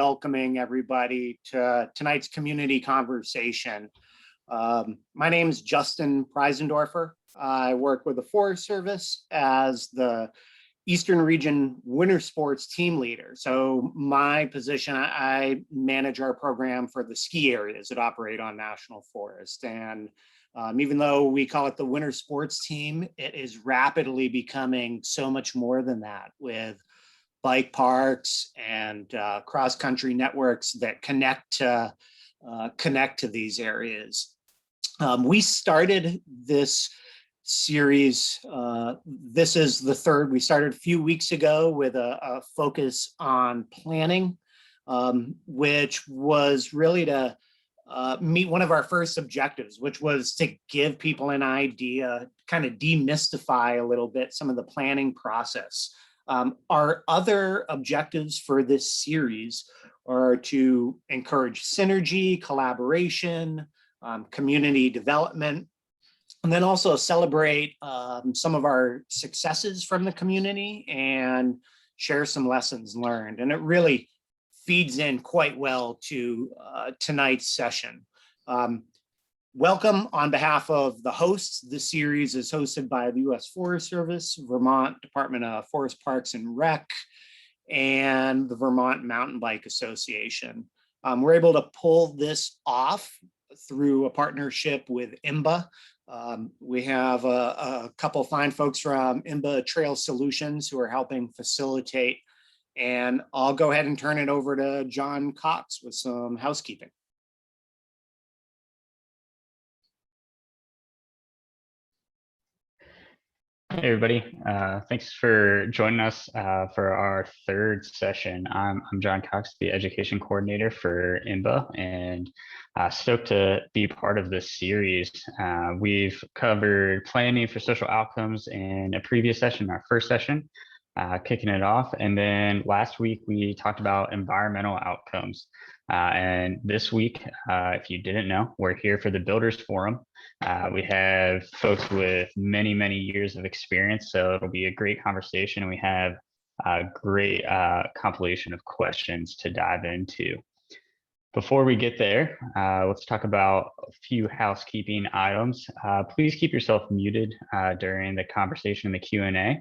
welcoming everybody to tonight's community conversation. My name is Justin Priesendorfer. I work with the Forest Service as the Eastern Region Winter Sports team leader. So my position, I manage our program for the ski areas that operate on National Forest. And even though we call it the Winter Sports team, it is rapidly becoming so much more than that, with bike parks and cross-country networks that connect to these areas. We started this series. This is the third. We started a few weeks ago with a focus on planning, which was really to meet one of our first objectives, which was to give people an idea, kind of demystify a little bit some of the planning process. Our other objectives for this series are to encourage synergy, collaboration, community development, and then also celebrate some of our successes from the community and share some lessons learned. And it really feeds in quite well to tonight's session. Welcome on behalf of the hosts. This series is hosted by the U.S. Forest Service, Vermont Department of Forest Parks and Rec, and the Vermont Mountain Bike Association. We're able to pull this off through a partnership with IMBA. We have a couple fine folks from IMBA Trail Solutions who are helping facilitate, and I'll go ahead and turn it over to John Cox with some housekeeping. Hey everybody, thanks for joining us for our third session. I'm John Cox, the Education Coordinator for IMBA, and stoked to be part of this series. We've covered planning for social outcomes in a previous session, our first session, kicking it off. And then last week we talked about environmental outcomes. And this week, if you didn't know, we're here for the Builders Forum. We have folks with many, many years of experience, so it'll be a great conversation. We have a great compilation of questions to dive into. Before we get there, let's talk about a few housekeeping items. Please keep yourself muted during the conversation in the Q&A.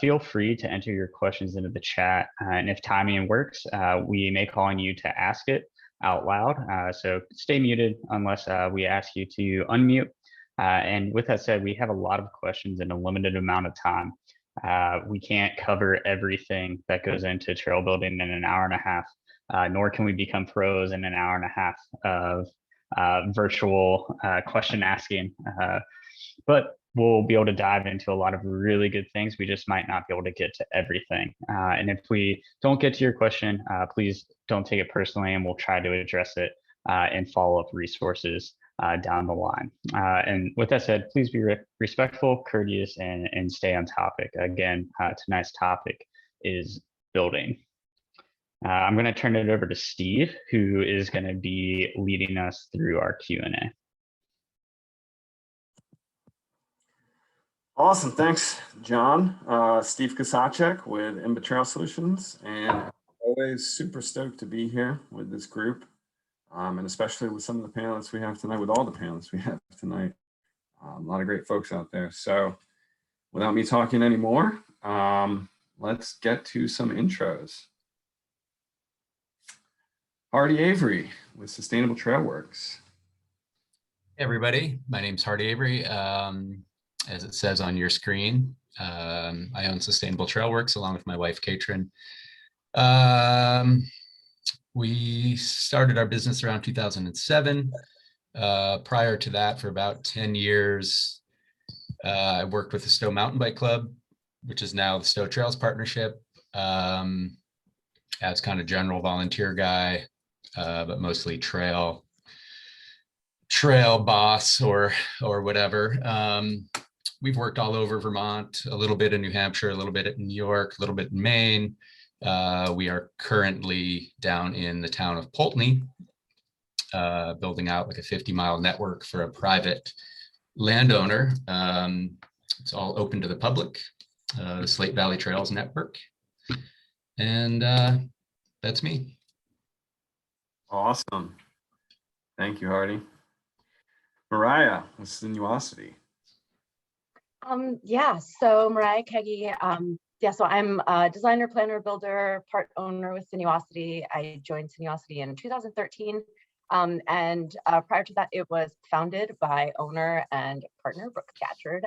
Feel free to enter your questions into the chat, and if timing works, we may call on you to ask it out loud. So stay muted unless we ask you to unmute. And with that said, we have a lot of questions in a limited amount of time. We can't cover everything that goes into trail building in an hour and a half, nor can we become pros in an hour and a half of virtual question asking. But we'll be able to dive into a lot of really good things. We just might not be able to get to everything. And if we don't get to your question, please don't take it personally, and we'll try to address it in follow-up resources down the line. And with that said, please be respectful, courteous, and stay on topic. Again, tonight's topic is building. I'm going to turn it over to Steve, who is going to be leading us through our Q&A. Awesome, thanks, John. Steve Kosacek with IMBA Trail Solutions, and always super stoked to be here with this group, and especially with some of the panelists we have tonight, with all the panelists we have tonight. A lot of great folks out there. So without me talking anymore, let's get to some intros. Hardy Avery with Sustainable Trail Works. Hey everybody, my name's Hardy Avery. As it says on your screen, I own Sustainable Trail Works along with my wife, Katrin. We started our business around 2007. Prior to that, for about 10 years, I worked with the Stowe Mountain Bike Club, which is now the Stowe Trails Partnership, as kind of general volunteer guy, but mostly trail boss or whatever. We've worked all over Vermont, a little bit in New Hampshire, a little bit in New York, a little bit in Maine. We are currently down in the town of Poultney, building out like a 50-mile network for a private landowner. It's all open to the public, the Slate Valley Trails Network. And that's me. Awesome. Thank you, Hardy. Mariah, with Sinuosity. Yeah, so Mariah Keggy, yeah, so I'm a designer, planner, builder, part owner with Sinuosity. I joined Sinuosity in 2013. And prior to that, it was founded by owner and partner Brooke Scatcherd.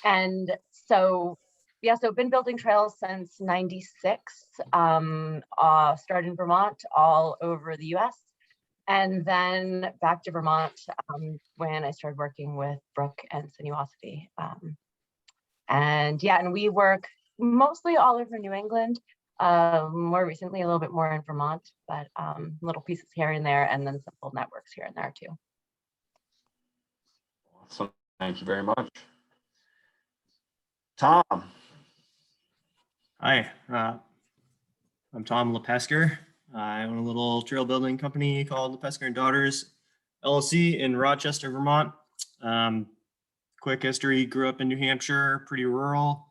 And so, yeah, so been building trails since '96, started in Vermont, all over the US. And then back to Vermont when I started working with Brooke and Sinuosity. And yeah, and we work mostly all over New England, more recently a little bit more in Vermont, but little pieces here and there, and then some full networks here and there too. Awesome. Thank you very much. Tom. Hi, I'm Tom Lepeskar. I own a little trail building company called Lepeskar and Daughters LLC in Rochester, Vermont. Quick history, grew up in New Hampshire, pretty rural,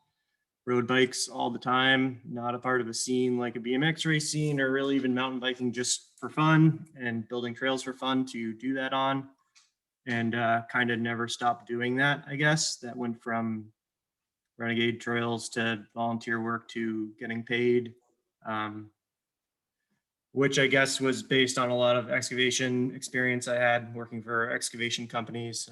rode bikes all the time, not a part of a scene like a BMX race scene or really even mountain biking just for fun and building trails for fun to do that on. And kind of never stopped doing that, I guess. That went from renegade trails to volunteer work to getting paid, which I guess was based on a lot of excavation experience I had working for excavation companies.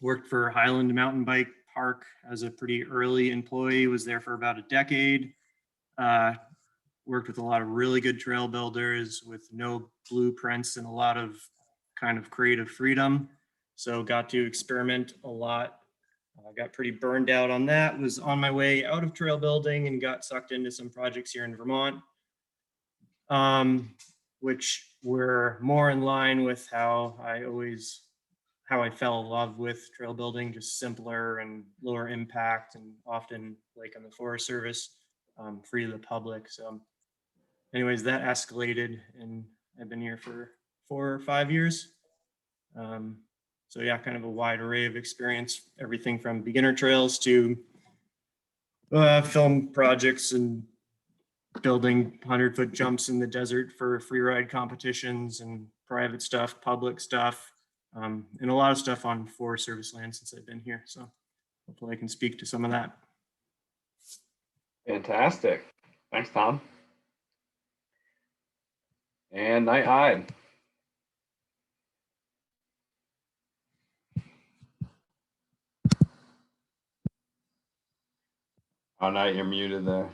Worked for Highland Mountain Bike Park as a pretty early employee, was there for about a decade. Worked with a lot of really good trail builders with no blueprints and a lot of kind of creative freedom. So got to experiment a lot. I got pretty burned out on that, was on my way out of trail building and got sucked into some projects here in Vermont, which were more in line with how I fell in love with trail building, just simpler and lower impact, and often, like on the Forest Service, free to the public. So anyways, that escalated and I've been here for 4 or 5 years. So yeah, kind of a wide array of experience, everything from beginner trails to film projects and building 100-foot jumps in the desert for free ride competitions and private stuff, public stuff, and a lot of stuff on Forest Service land since I've been here. So hopefully I can speak to some of that. Fantastic. Thanks, Tom. And Night Hide. Oh, Night, you're muted there.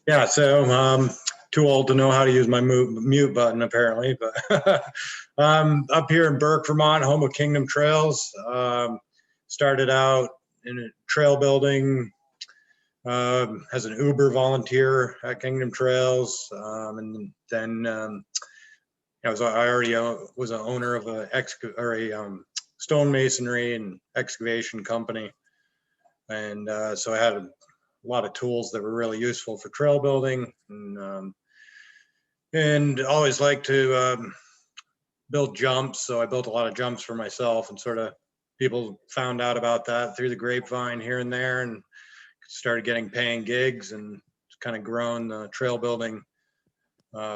Yeah, so too old to know how to use my mute button apparently, but up here in Burke, Vermont, home of Kingdom Trails. Started out in trail building as an Uber volunteer at Kingdom Trails, and then I already was an owner of a stonemasonry and excavation company, and so I had a lot of tools that were really useful for trail building, and always liked to build jumps. So I built a lot of jumps for myself, and sort of people found out about that through the grapevine here and there, and started getting paying gigs, and kind of grown the trail building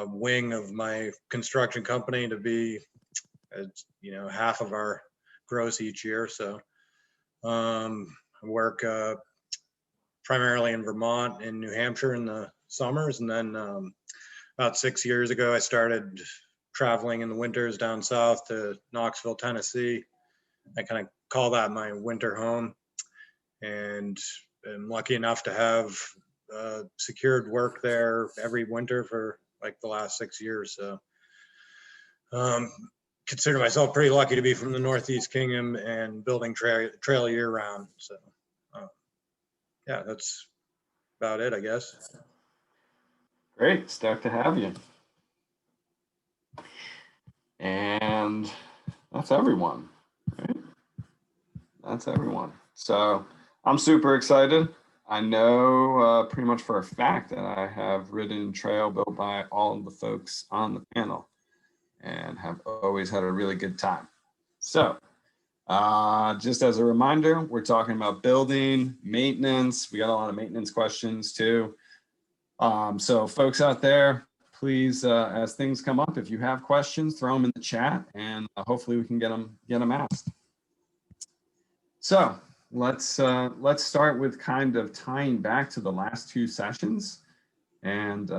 wing of my construction company to be, half of our gross each year. So I work primarily in Vermont and New Hampshire in the summers, and then about 6 years ago I started traveling in the winters down south to Knoxville, Tennessee. I kind of call that my winter home, and I'm lucky enough to have secured work there every winter for like the last 6 years. So consider myself pretty lucky to be from the Northeast Kingdom and building trail year round. So yeah, that's about it, I guess. Great, stoked to have you. And that's everyone, right? That's everyone. So I'm super excited. I know pretty much for a fact that I have ridden trail built by all of the folks on the panel and have always had a really good time. So Just as a reminder, we're talking about building, maintenance. We got a lot of maintenance questions too. So folks out there, please, as things come up, if you have questions, throw them in the chat, and hopefully we can get them asked. So let's start with kind of tying back to the last two sessions, and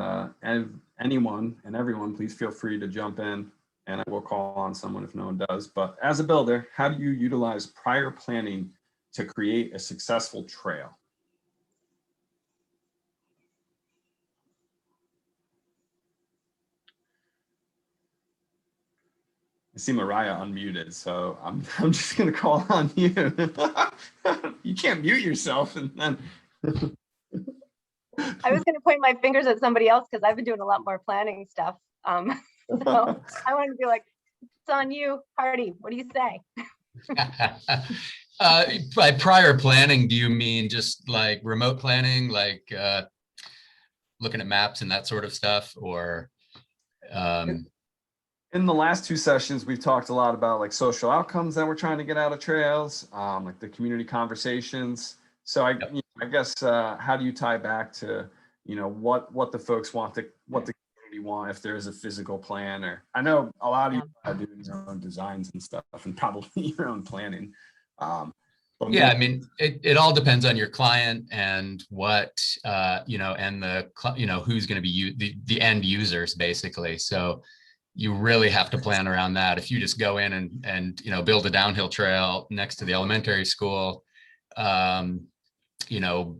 anyone and everyone, please feel free to jump in, and I will call on someone if no one does. But as a builder, how do you utilize prior planning to create a successful trail? I see Mariah unmuted, so I'm just gonna call on you. You can't mute yourself and then. I was going to point my fingers at somebody else because I've been doing a lot more planning stuff. So I wanted to be like, it's on you, Hardy. What do you say? By prior planning, do you mean just like remote planning, like looking at maps and that sort of stuff, or? In the last two sessions, we've talked a lot about like social outcomes that we're trying to get out of trails, like the community conversations. So I guess how do you tie back to, what the folks want, what the community want, if there is a physical plan? Or I know a lot of you are doing your own designs and stuff, and probably your own planning. Yeah, I mean, it all depends on your client and what, and who's going to be the end users, basically. So you really have to plan around that. If you just go in and build a downhill trail next to the elementary school,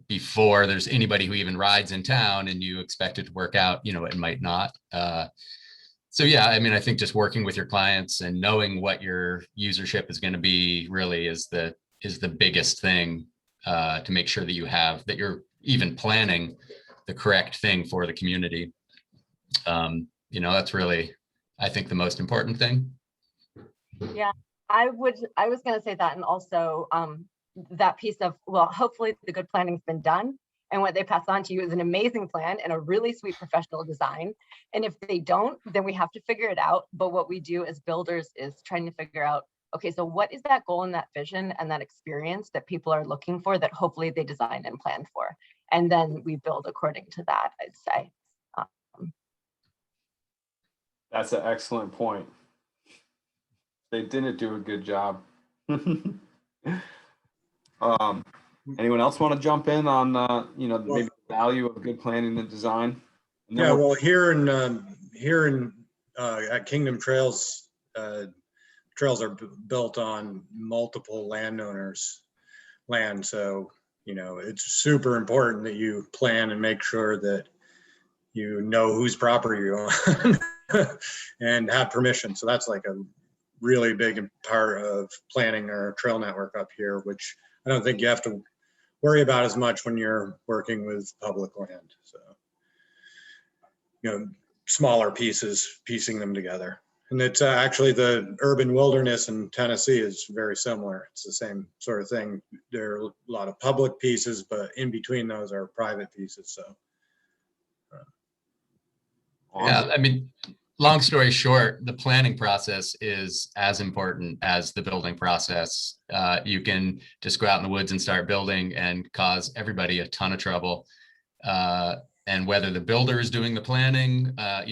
before there's anybody who even rides in town, and you expect it to work out, it might not. So yeah, I mean, I think just working with your clients and knowing what your usership is going to be really is the biggest thing, to make sure that you're even planning the correct thing for the community. That's really, I think, the most important thing. Yeah, I was going to say that, and also that piece of, well, hopefully the good planning's been done, and what they pass on to you is an amazing plan and a really sweet professional design. And if they don't, then we have to figure it out. But what we do as builders is trying to figure out, okay, so what is that goal and that vision and that experience that people are looking for, that hopefully they designed and planned for, and then we build according to that, I'd say. That's an excellent point. They didn't do a good job. Anyone else want to jump in on maybe the value of good planning and design? And yeah, well, here in at Kingdom Trails, trails are built on multiple landowners' land, so it's super important that you plan and make sure that you know whose property you're on and have permission. So that's like a really big part of planning our trail network up here, which I don't think you have to worry about as much when you're working with public land. So, smaller pieces, piecing them together. And it's actually the urban wilderness in Tennessee is very similar. It's the same sort of thing. There are a lot of public pieces, but in between those are private pieces. So. Yeah, I mean, long story short, the planning process is as important as the building process. You can just go out in the woods and start building and cause everybody a ton of trouble. And whether the builder is doing the planning, a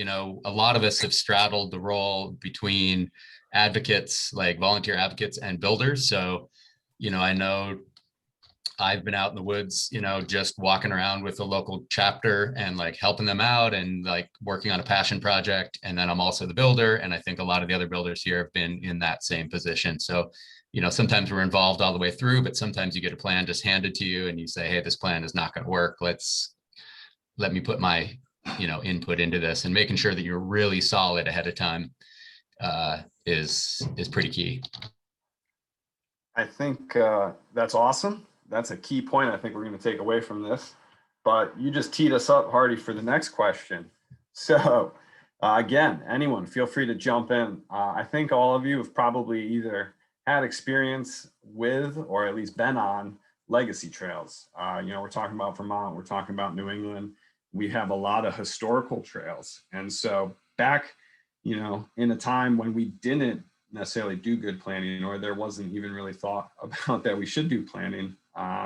lot of us have straddled the role between advocates, like volunteer advocates, and builders. So, I know I've been out in the woods, just walking around with the local chapter and like helping them out and like working on a passion project. And then I'm also the builder. And I think a lot of the other builders here have been in that same position. So, sometimes we're involved all the way through, but sometimes you get a plan just handed to you and you say, hey, this plan is not going to work. Let me put my, input into this, and making sure that you're really solid ahead of time is pretty key. I think that's awesome. That's a key point I think we're going to take away from this. But you just teed us up, Hardy, for the next question. So again, anyone, feel free to jump in. I think all of you have probably either had experience with or at least been on legacy trails. We're talking about Vermont, we're talking about New England. We have a lot of historical trails. And so back, in a time when we didn't necessarily do good planning, or there wasn't even really thought about that we should do planning,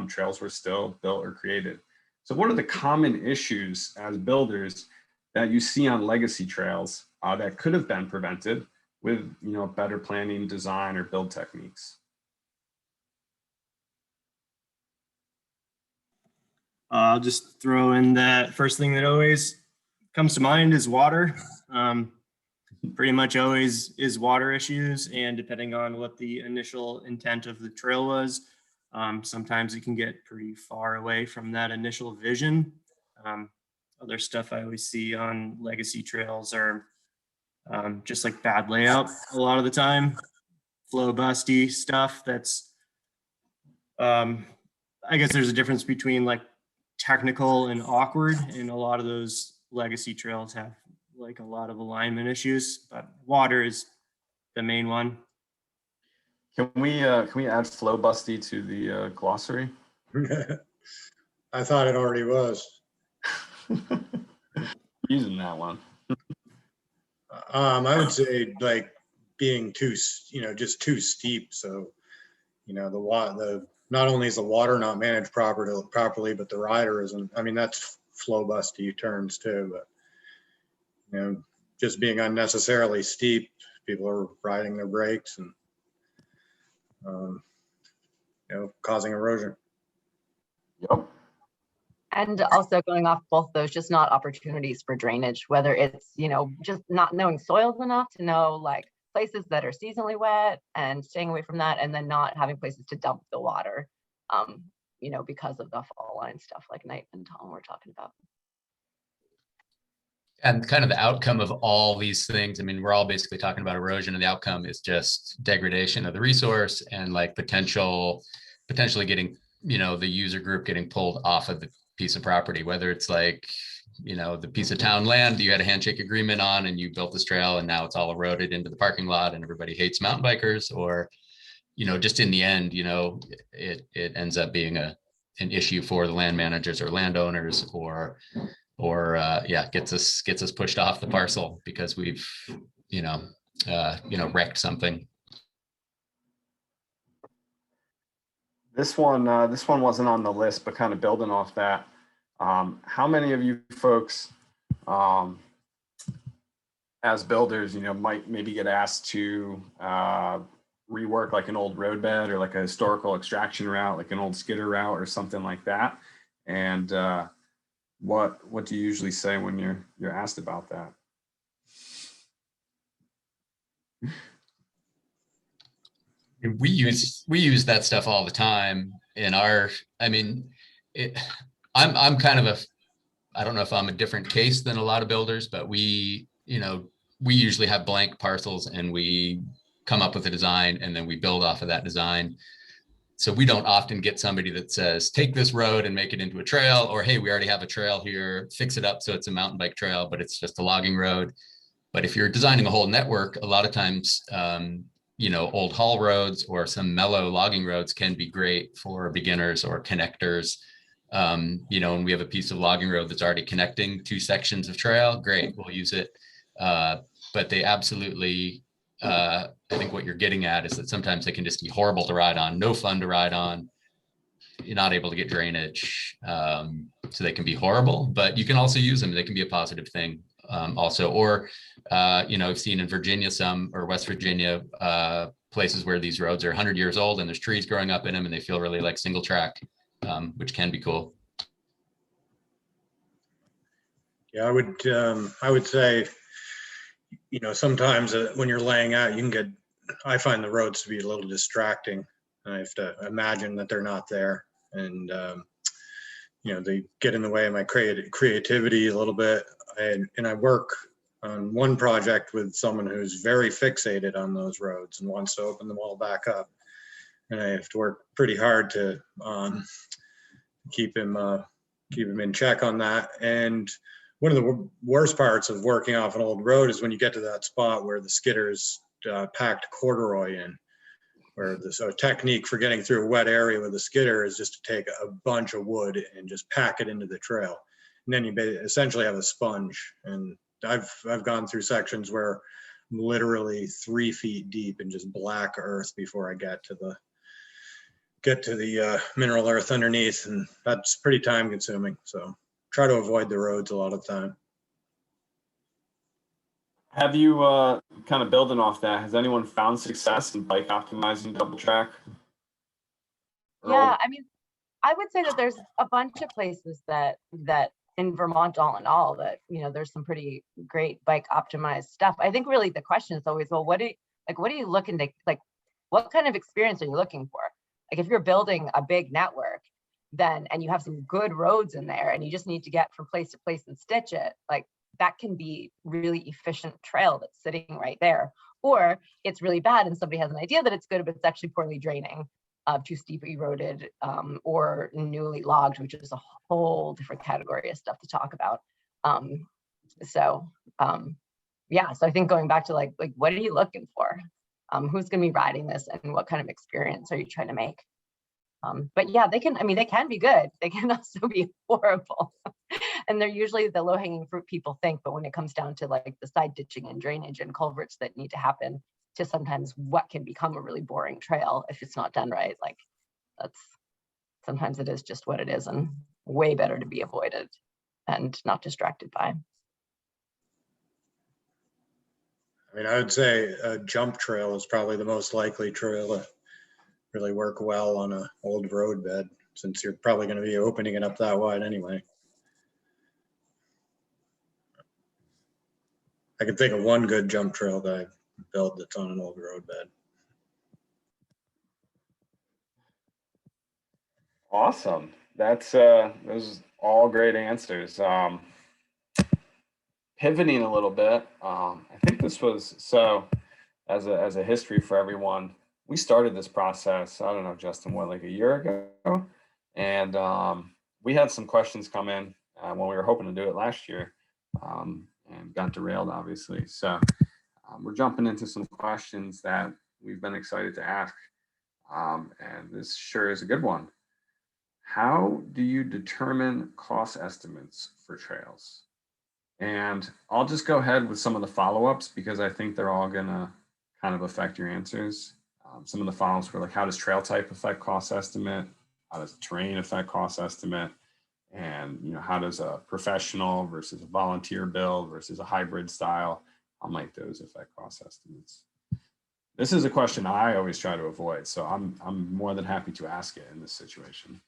trails were still built or created. So what are the common issues as builders that you see on legacy trails that could have been prevented with, you know, better planning, design, or build techniques? I'll just throw in that first thing that always comes to mind is water. Pretty much always is water issues, and depending on what the initial intent of the trail was, sometimes it can get pretty far away from that initial vision. Other stuff I always see on legacy trails are just like bad layout a lot of the time, flow busty stuff that's, I guess there's a difference between like technical and awkward, and a lot of those legacy trails have like a lot of alignment issues, but water is the main one. Can we add flow busty to the glossary? I thought it already was. Using that one. I would say like being too, just too steep. So, the not only is the water not managed properly, but the rider isn't. I mean, that's flow busty turns too, but just being unnecessarily steep, people are riding their brakes and causing erosion. Yep. And also going off both those, just not opportunities for drainage, whether it's, just not knowing soils enough to know like places that are seasonally wet and staying away from that, and then not having places to dump the water, because of the fall line stuff like Knight and Tom were talking about. And kind of the outcome of all these things, I mean, we're all basically talking about erosion, and the outcome is just degradation of the resource and like potentially getting, the user group getting pulled off of the piece of property, whether it's like, the piece of town land you had a handshake agreement on and you built this trail and now it's all eroded into the parking lot and everybody hates mountain bikers, or, just in the end, it ends up being an issue for the land managers or landowners, or gets us pushed off the parcel because we've wrecked something. This one wasn't on the list, but kind of building off that, how many of you folks as builders might maybe get asked to rework like an old roadbed or like a historical extraction route, like an old skidder route or something like that? And what do you usually say when you're asked about that? We use that stuff all the time in our, I'm kind of I don't know if I'm a different case than a lot of builders, but we usually have blank parcels and we come up with a design and then we build off of that design. So we don't often get somebody that says, take this road and make it into a trail, or, hey, we already have a trail here, fix it up so it's a mountain bike trail, but it's just a logging road. But if you're designing a whole network, a lot of times, old haul roads or some mellow logging roads can be great for beginners or connectors. And we have a piece of logging road that's already connecting two sections of trail, great, we'll use it. But they absolutely, I think what you're getting at is that sometimes they can just be horrible to ride on, no fun to ride on. You're not able to get drainage. So they can be horrible, but you can also use them. They can be a positive thing also. Or, I've seen in Virginia or West Virginia, places where these roads are 100 years old and there's trees growing up in them and they feel really like single track, which can be cool. Yeah, I would say, sometimes when you're laying out, I find the roads to be a little distracting. I have to imagine that they're not there. And, they get in the way of my creativity a little bit. And I work on one project with someone who's very fixated on those roads and wants to open them all back up. And I have to work pretty hard to keep him in check on that. And one of the worst parts of working off an old road is when you get to that spot where the skidder's packed corduroy in, where the technique for getting through a wet area with a skidder is just to take a bunch of wood and just pack it into the trail. And then you essentially have a sponge. And I've gone through sections where literally 3 feet deep in just black earth before I get to the mineral earth underneath, and that's pretty time consuming. So try to avoid the roads a lot of the time. Have you, kind of building off that, has anyone found success in bike optimizing double track? Yeah, I mean, I would say that there's a bunch of places that in Vermont, all in all, that, you know, there's some pretty great bike optimized stuff. I think really the question is always, well, what are you looking to, like, what kind of experience are you looking for? Like, if you're building a big network, then, and you have some good roads in there and you just need to get from place to place and stitch it, like, that can be really efficient trail that's sitting right there. Or it's really bad and somebody has an idea that it's good, but it's actually poorly draining, too steeply eroded, or newly logged, which is a whole different category of stuff to talk about. Yeah, so I think going back to like what are you looking for? Who's going to be riding this, and what kind of experience are you trying to make? But yeah, they can be good. They can also be horrible. And they're usually the low-hanging fruit people think, but when it comes down to like the side ditching and drainage and culverts that need to happen to sometimes what can become a really boring trail if it's not done right, like sometimes it is just what it is, and way better to be avoided and not distracted by. I mean, I would say a jump trail is probably the most likely trail to really work well on an old road bed, since you're probably going to be opening it up that wide anyway. I can think of one good jump trail that I built that's on an old road bed. Awesome. That's those all great answers. Pivoting a little bit, I think this was, so as a history for everyone, we started this process, I don't know, Justin, what, like a year ago? And we had some questions come in when we were hoping to do it last year, and got derailed, obviously. So we're jumping into some questions that we've been excited to ask. And this sure is a good one. How do you determine cost estimates for trails? And I'll just go ahead with some of the follow-ups because I think they're all gonna kind of affect your answers. Some of the follow-ups were like, how does trail type affect cost estimate? How does terrain affect cost estimate? And, you know, how does a professional versus a volunteer build versus a hybrid style, how might those affect cost estimates? This is a question I always try to avoid, so I'm more than happy to ask it in this situation.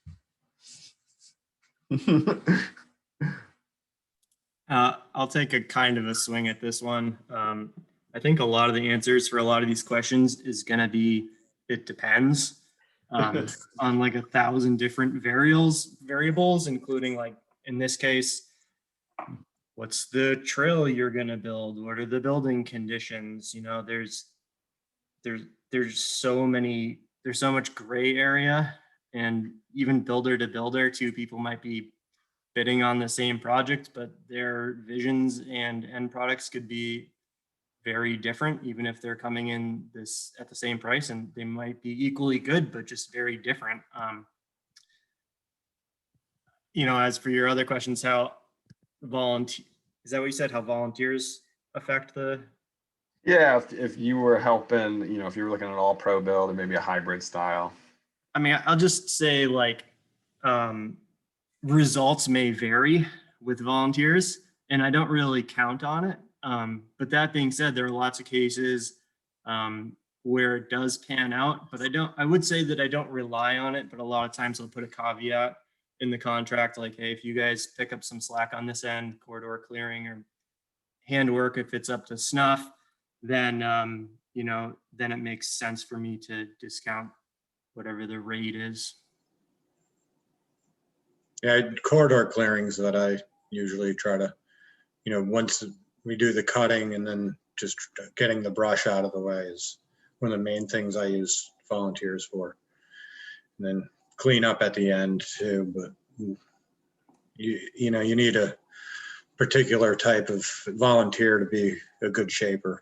I'll take a kind of a swing at this one. I think a lot of the answers for a lot of these questions is going to be, it depends on like 1,000 different variables, including, like, in this case, what's the trail you're going to build? What are the building conditions? You know, there's so much gray area, and even builder to builder too, people might be bidding on the same project, but their visions and end products could be very different, even if they're coming in this at the same price, and they might be equally good, but just very different. You know, as for your other questions, how is that what you said? How volunteers affect the? Yeah, if you were helping, you know, if you were looking at an all pro build or maybe a hybrid style. I mean, I'll just say, like, results may vary with volunteers, and I don't really count on it. But that being said, there are lots of cases where it does pan out, but I would say that I don't rely on it, but a lot of times I'll put a caveat in the contract, like, hey, if you guys pick up some slack on this end, corridor clearing or handwork, if it's up to snuff, then, you know, then it makes sense for me to discount whatever the rate is. Yeah, corridor clearings that I usually try to, you know, once we do the cutting and then just getting the brush out of the way is one of the main things I use volunteers for. And then clean up at the end too, but you know, you need a particular type of volunteer to be a good shaper.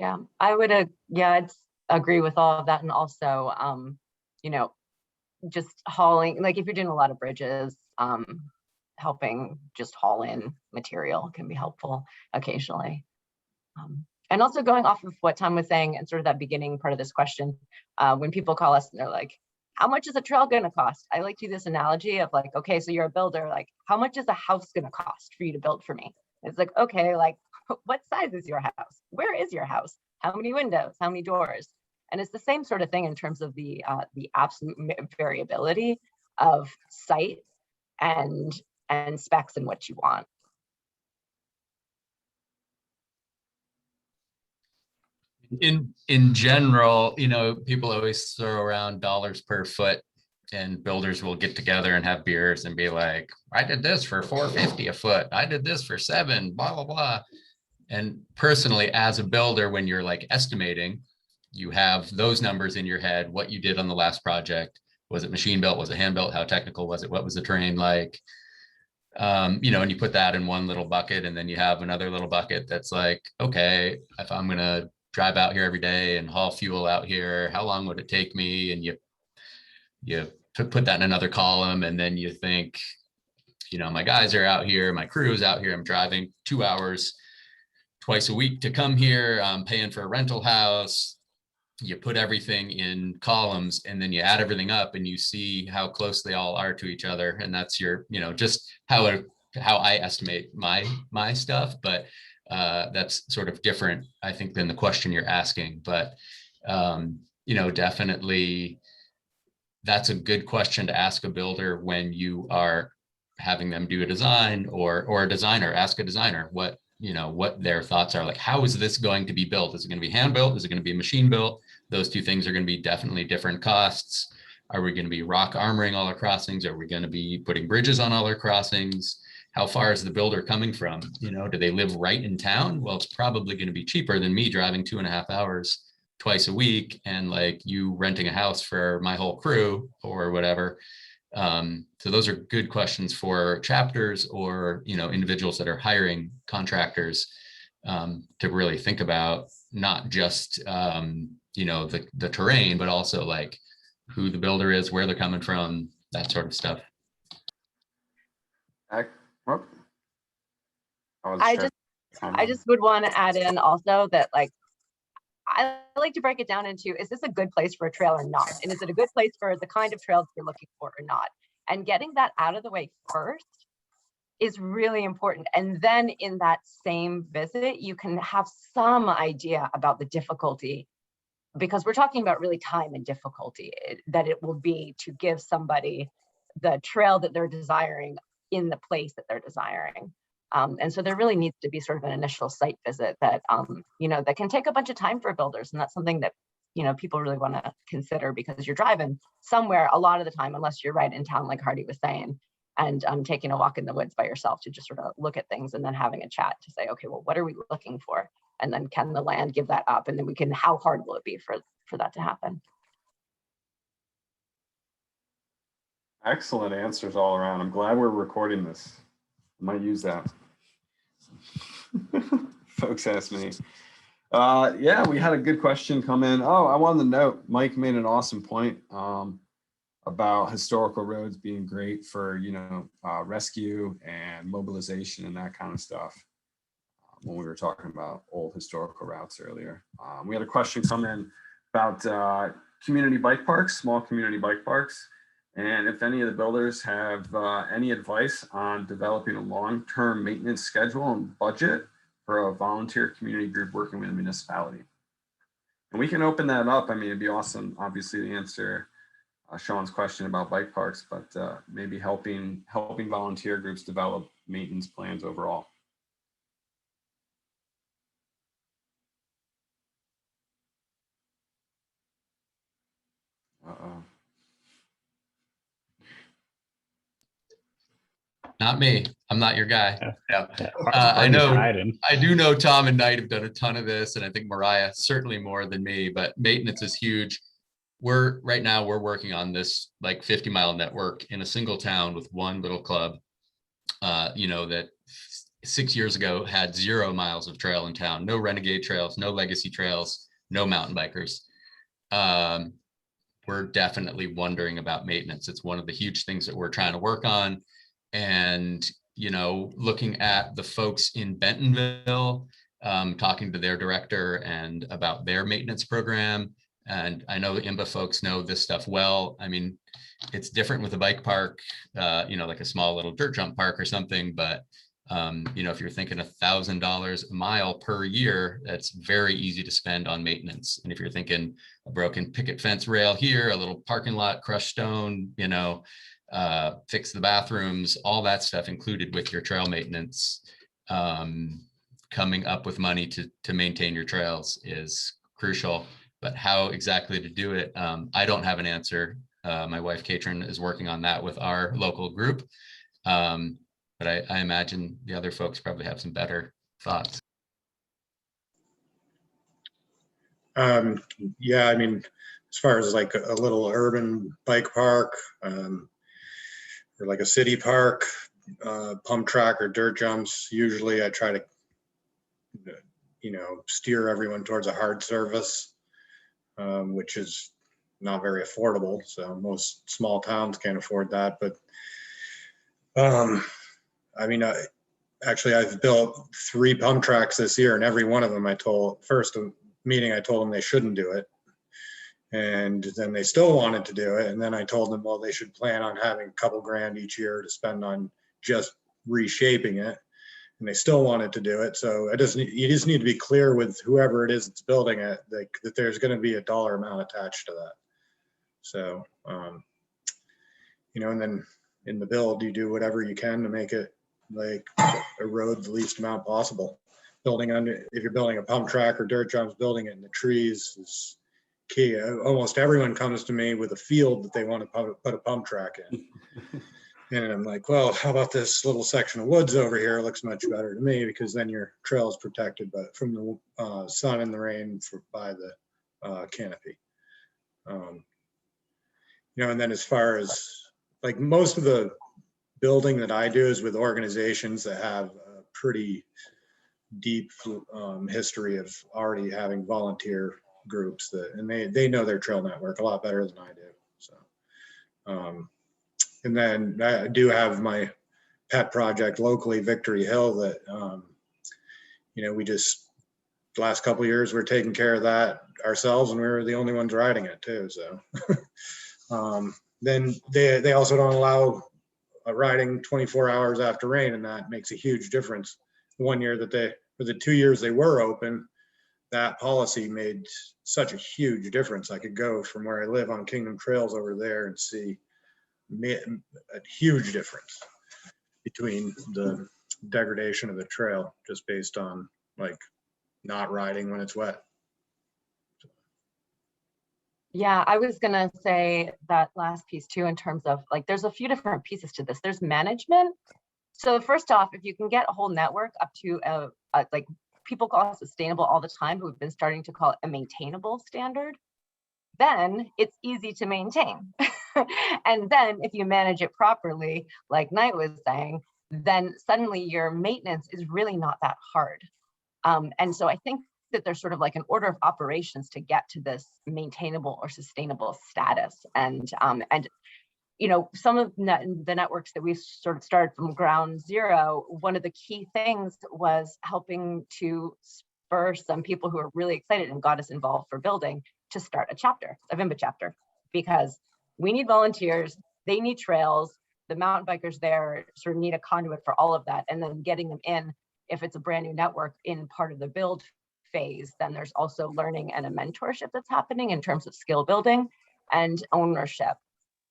Yeah, I would, I'd agree with all of that. And also, you know, just hauling, like if you're doing a lot of bridges, helping just haul in material can be helpful occasionally. And also going off of what Tom was saying and sort of that beginning part of this question, when people call us and they're like, how much is a trail going to cost? I like to do this analogy of like, okay, so you're a builder, like how much is a house going to cost for you to build for me? It's like, okay, like what size is your house? Where is your house? How many windows? How many doors? And it's the same sort of thing in terms of the absolute variability of site and specs and what you want. In general, you know, people always throw around dollars per foot, and builders will get together and have beers and be like, I did this for $4.50 a foot. I did this for $7, blah, blah, blah. And personally, as a builder, when you're like estimating, you have those numbers in your head, what you did on the last project. Was it machine built? Was it hand built? How technical was it? What was the terrain like? You know, and you put that in one little bucket, and then you have another little bucket that's like, okay, if I'm gonna drive out here every day and haul fuel out here, how long would it take me? And you put that in another column, and then you think, you know, my guys are out here, my crew is out here, I'm driving 2 hours twice a week to come here, I'm paying for a rental house. You put everything in columns, and then you add everything up and you see how close they all are to each other. And that's your, you know, just how I estimate my stuff. But that's sort of different, I think, than the question you're asking. But, you know, definitely that's a good question to ask a builder when you are having them do a design, or a designer, ask a designer what, you know, what their thoughts are. Like, how is this going to be built? Is it going to be hand built? Is it going to be machine built? Those two things are going to be definitely different costs. Are we going to be rock armoring all our crossings? Are we going to be putting bridges on all our crossings? How far is the builder coming from? You know, do they live right in town? Well, it's probably going to be cheaper than me driving 2.5 hours twice a week, and like you renting a house for my whole crew or whatever. So those are good questions for chapters, or, you know, individuals that are hiring contractors, to really think about, not just, you know, the terrain, but also like who the builder is, where they're coming from, that sort of stuff. I just would want to add in also that, like, I like to break it down into, is this a good place for a trail or not? And is it a good place for the kind of trails you're looking for or not? And getting that out of the way first is really important. And then in that same visit, you can have some idea about the difficulty, because we're talking about really time and difficulty that it will be to give somebody the trail that they're desiring in the place that they're desiring. And so there really needs to be sort of an initial site visit that, you know, that can take a bunch of time for builders. And that's something that, you know, people really want to consider, because you're driving somewhere a lot of the time, unless you're right in town, like Hardy was saying, and taking a walk in the woods by yourself to just sort of look at things, and then having a chat to say, okay, well, what are we looking for? And then can the land give that up? And then we can, how hard will it be for that to happen? Excellent answers all around. I'm glad we're recording this. I might use that. Folks ask me. Yeah, we had a good question come in. Oh, I wanted to note, Mike made an awesome point about historical roads being great for, you know, rescue and mobilization and that kind of stuff, when we were talking about old historical routes earlier. We had a question come in about community bike parks, small community bike parks. And if any of the builders have any advice on developing a long-term maintenance schedule and budget for a volunteer community group working with a municipality. And we can open that up. I mean, it'd be awesome, obviously, to answer Sean's question about bike parks, but maybe helping volunteer groups develop maintenance plans overall. Uh-oh. Not me. I'm not your guy. Yeah. I do know Tom and Knight have done a ton of this, and I think Mariah certainly more than me, but maintenance is huge. Right now we're working on this like 50-mile network in a single town with one little club, you know, that 6 years ago had 0 miles of trail in town, no renegade trails, no legacy trails, no mountain bikers. We're definitely wondering about maintenance. It's one of the huge things that we're trying to work on. And, you know, looking at the folks in Bentonville, talking to their director and about their maintenance program. And I know IMBA folks know this stuff well. I mean, it's different with a bike park, like a small little dirt jump park or something, but if you're thinking $1,000 a mile per year, that's very easy to spend on maintenance. And if you're thinking a broken picket fence rail here, a little parking lot, crushed stone, fix the bathrooms, all that stuff included with your trail maintenance, coming up with money to maintain your trails is crucial. But how exactly to do it, I don't have an answer. My wife, Katrin, is working on that with our local group. But I imagine the other folks probably have some better thoughts. Yeah, I mean, as far as like a little urban bike park, or like a city park, pump track or dirt jumps, usually I try to, steer everyone towards a hard surface, which is not very affordable. So most small towns can't afford that. But I mean, actually, I've built 3 pump tracks this year, and every one of them I told them they shouldn't do it. And then they still wanted to do it. And then I told them, well, they should plan on having a couple grand each year to spend on just reshaping it. And they still wanted to do it. So you just need to be clear with whoever it is that's building it, that there's going to be a dollar amount attached to that. So, and then in the build, you do whatever you can to make it like erode the least amount possible. If you're building a pump track or dirt jumps, building it in the trees is key. Almost everyone comes to me with a field that they want to put a pump track in. And I'm like, well, how about this little section of woods over here? It looks much better to me because then your trail is protected from the sun and the rain by the canopy. And then as far as like most of the building that I do is with organizations that have a pretty deep history of already having volunteer groups and they know their trail network a lot better than I do. So, and then I do have my pet project locally, Victory Hill, that, we just the last couple of years we're taking care of that ourselves, and we were the only ones riding it too. So, then they also don't allow riding 24 hours after rain, and that makes a huge difference. One year for the 2 years they were open, that policy made such a huge difference. I could go from where I live on Kingdom Trails over there and see a huge difference between the degradation of the trail just based on like not riding when it's wet. Yeah, I was going to say that last piece too, in terms of like, there's a few different pieces to this. There's management. So first off, if you can get a whole network up to like people call it sustainable all the time, who have been starting to call it a maintainable standard, then it's easy to maintain. And then if you manage it properly, like Knight was saying, then suddenly your maintenance is really not that hard. And so I think that there's sort of like an order of operations to get to this maintainable or sustainable status. And some of the networks that we sort of started from ground zero, one of the key things was helping to spur some people who are really excited and got us involved for building to start a IMBA chapter, because we need volunteers, they need trails, the mountain bikers there sort of need a conduit for all of that. And then getting them in, if it's a brand new network in part of the build phase, then there's also learning and a mentorship that's happening in terms of skill building and ownership.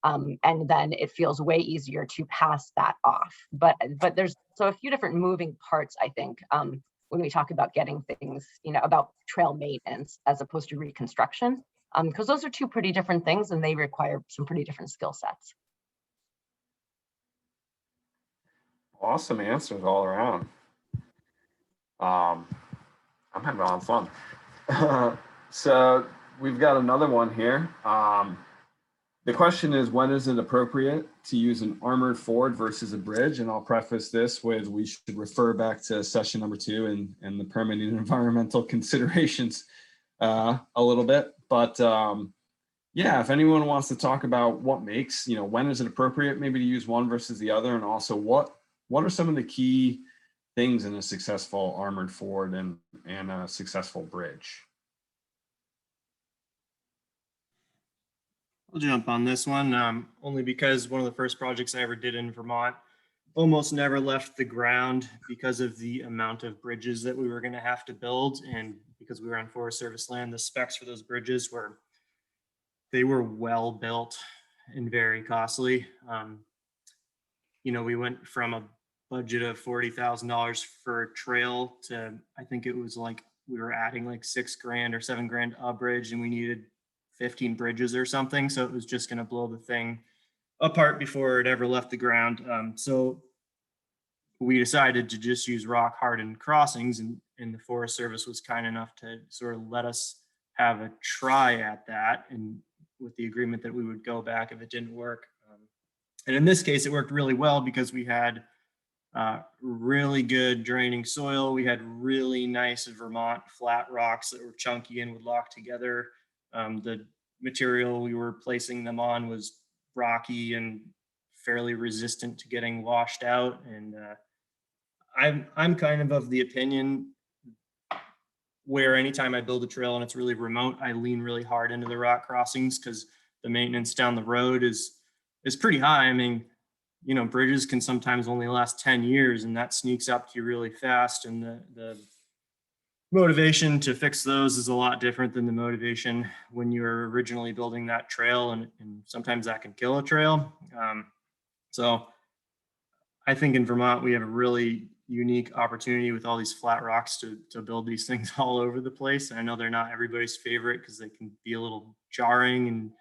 And then it feels way easier to pass that off. But there's so a few different moving parts, I think, when we talk about getting things, about trail maintenance as opposed to reconstruction, because those are two pretty different things and they require some pretty different skill sets. Awesome answers all around. I'm having a lot of fun. So we've got another one here. The question is, when is it appropriate to use an armored ford versus a bridge? And I'll preface this with, we should refer back to session number 2 and the permitting and environmental considerations a little bit. But yeah, if anyone wants to talk about what makes, when is it appropriate maybe to use one versus the other, and also what are some of the key things in a successful armored fort and a successful bridge? I'll jump on this one, only because one of the first projects I ever did in Vermont almost never left the ground because of the amount of bridges that we were going to have to build. And because we were on Forest Service land, the specs for those bridges were well built and very costly. We went from a budget of $40,000 for a trail to, I think it was like, we were adding like $6,000 or $7,000 a bridge, and we needed 15 bridges or something. So it was just going to blow the thing apart before it ever left the ground. So we decided to just use rock hardened crossings, and the Forest Service was kind enough to sort of let us have a try at that, and with the agreement that we would go back if it didn't work. And in this case, it worked really well because we had really good draining soil. We had really nice Vermont flat rocks that were chunky and would lock together. The material we were placing them on was rocky and fairly resistant to getting washed out. And I'm kind of the opinion where anytime I build a trail and it's really remote, I lean really hard into the rock crossings because the maintenance down the road is pretty high. I mean, bridges can sometimes only last 10 years, and that sneaks up to you really fast. And the motivation to fix those is a lot different than the motivation when you were originally building that trail, and sometimes that can kill a trail. So I think in Vermont, we have a really unique opportunity with all these flat rocks to build these things all over the place. And I know they're not everybody's favorite because they can be a little jarring, and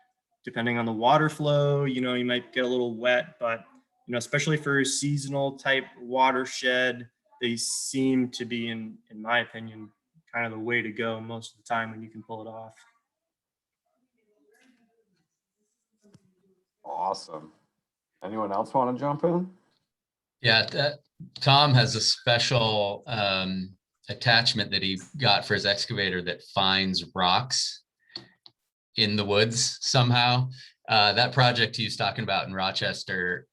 depending on the water flow, you might get a little wet, but especially for a seasonal type watershed, they seem to be, in my opinion, kind of the way to go most of the time when you can pull it off. Awesome. Anyone else want to jump in? Yeah, Tom has a special attachment that he got for his excavator that finds rocks in the woods somehow. That project he was talking about in Rochester,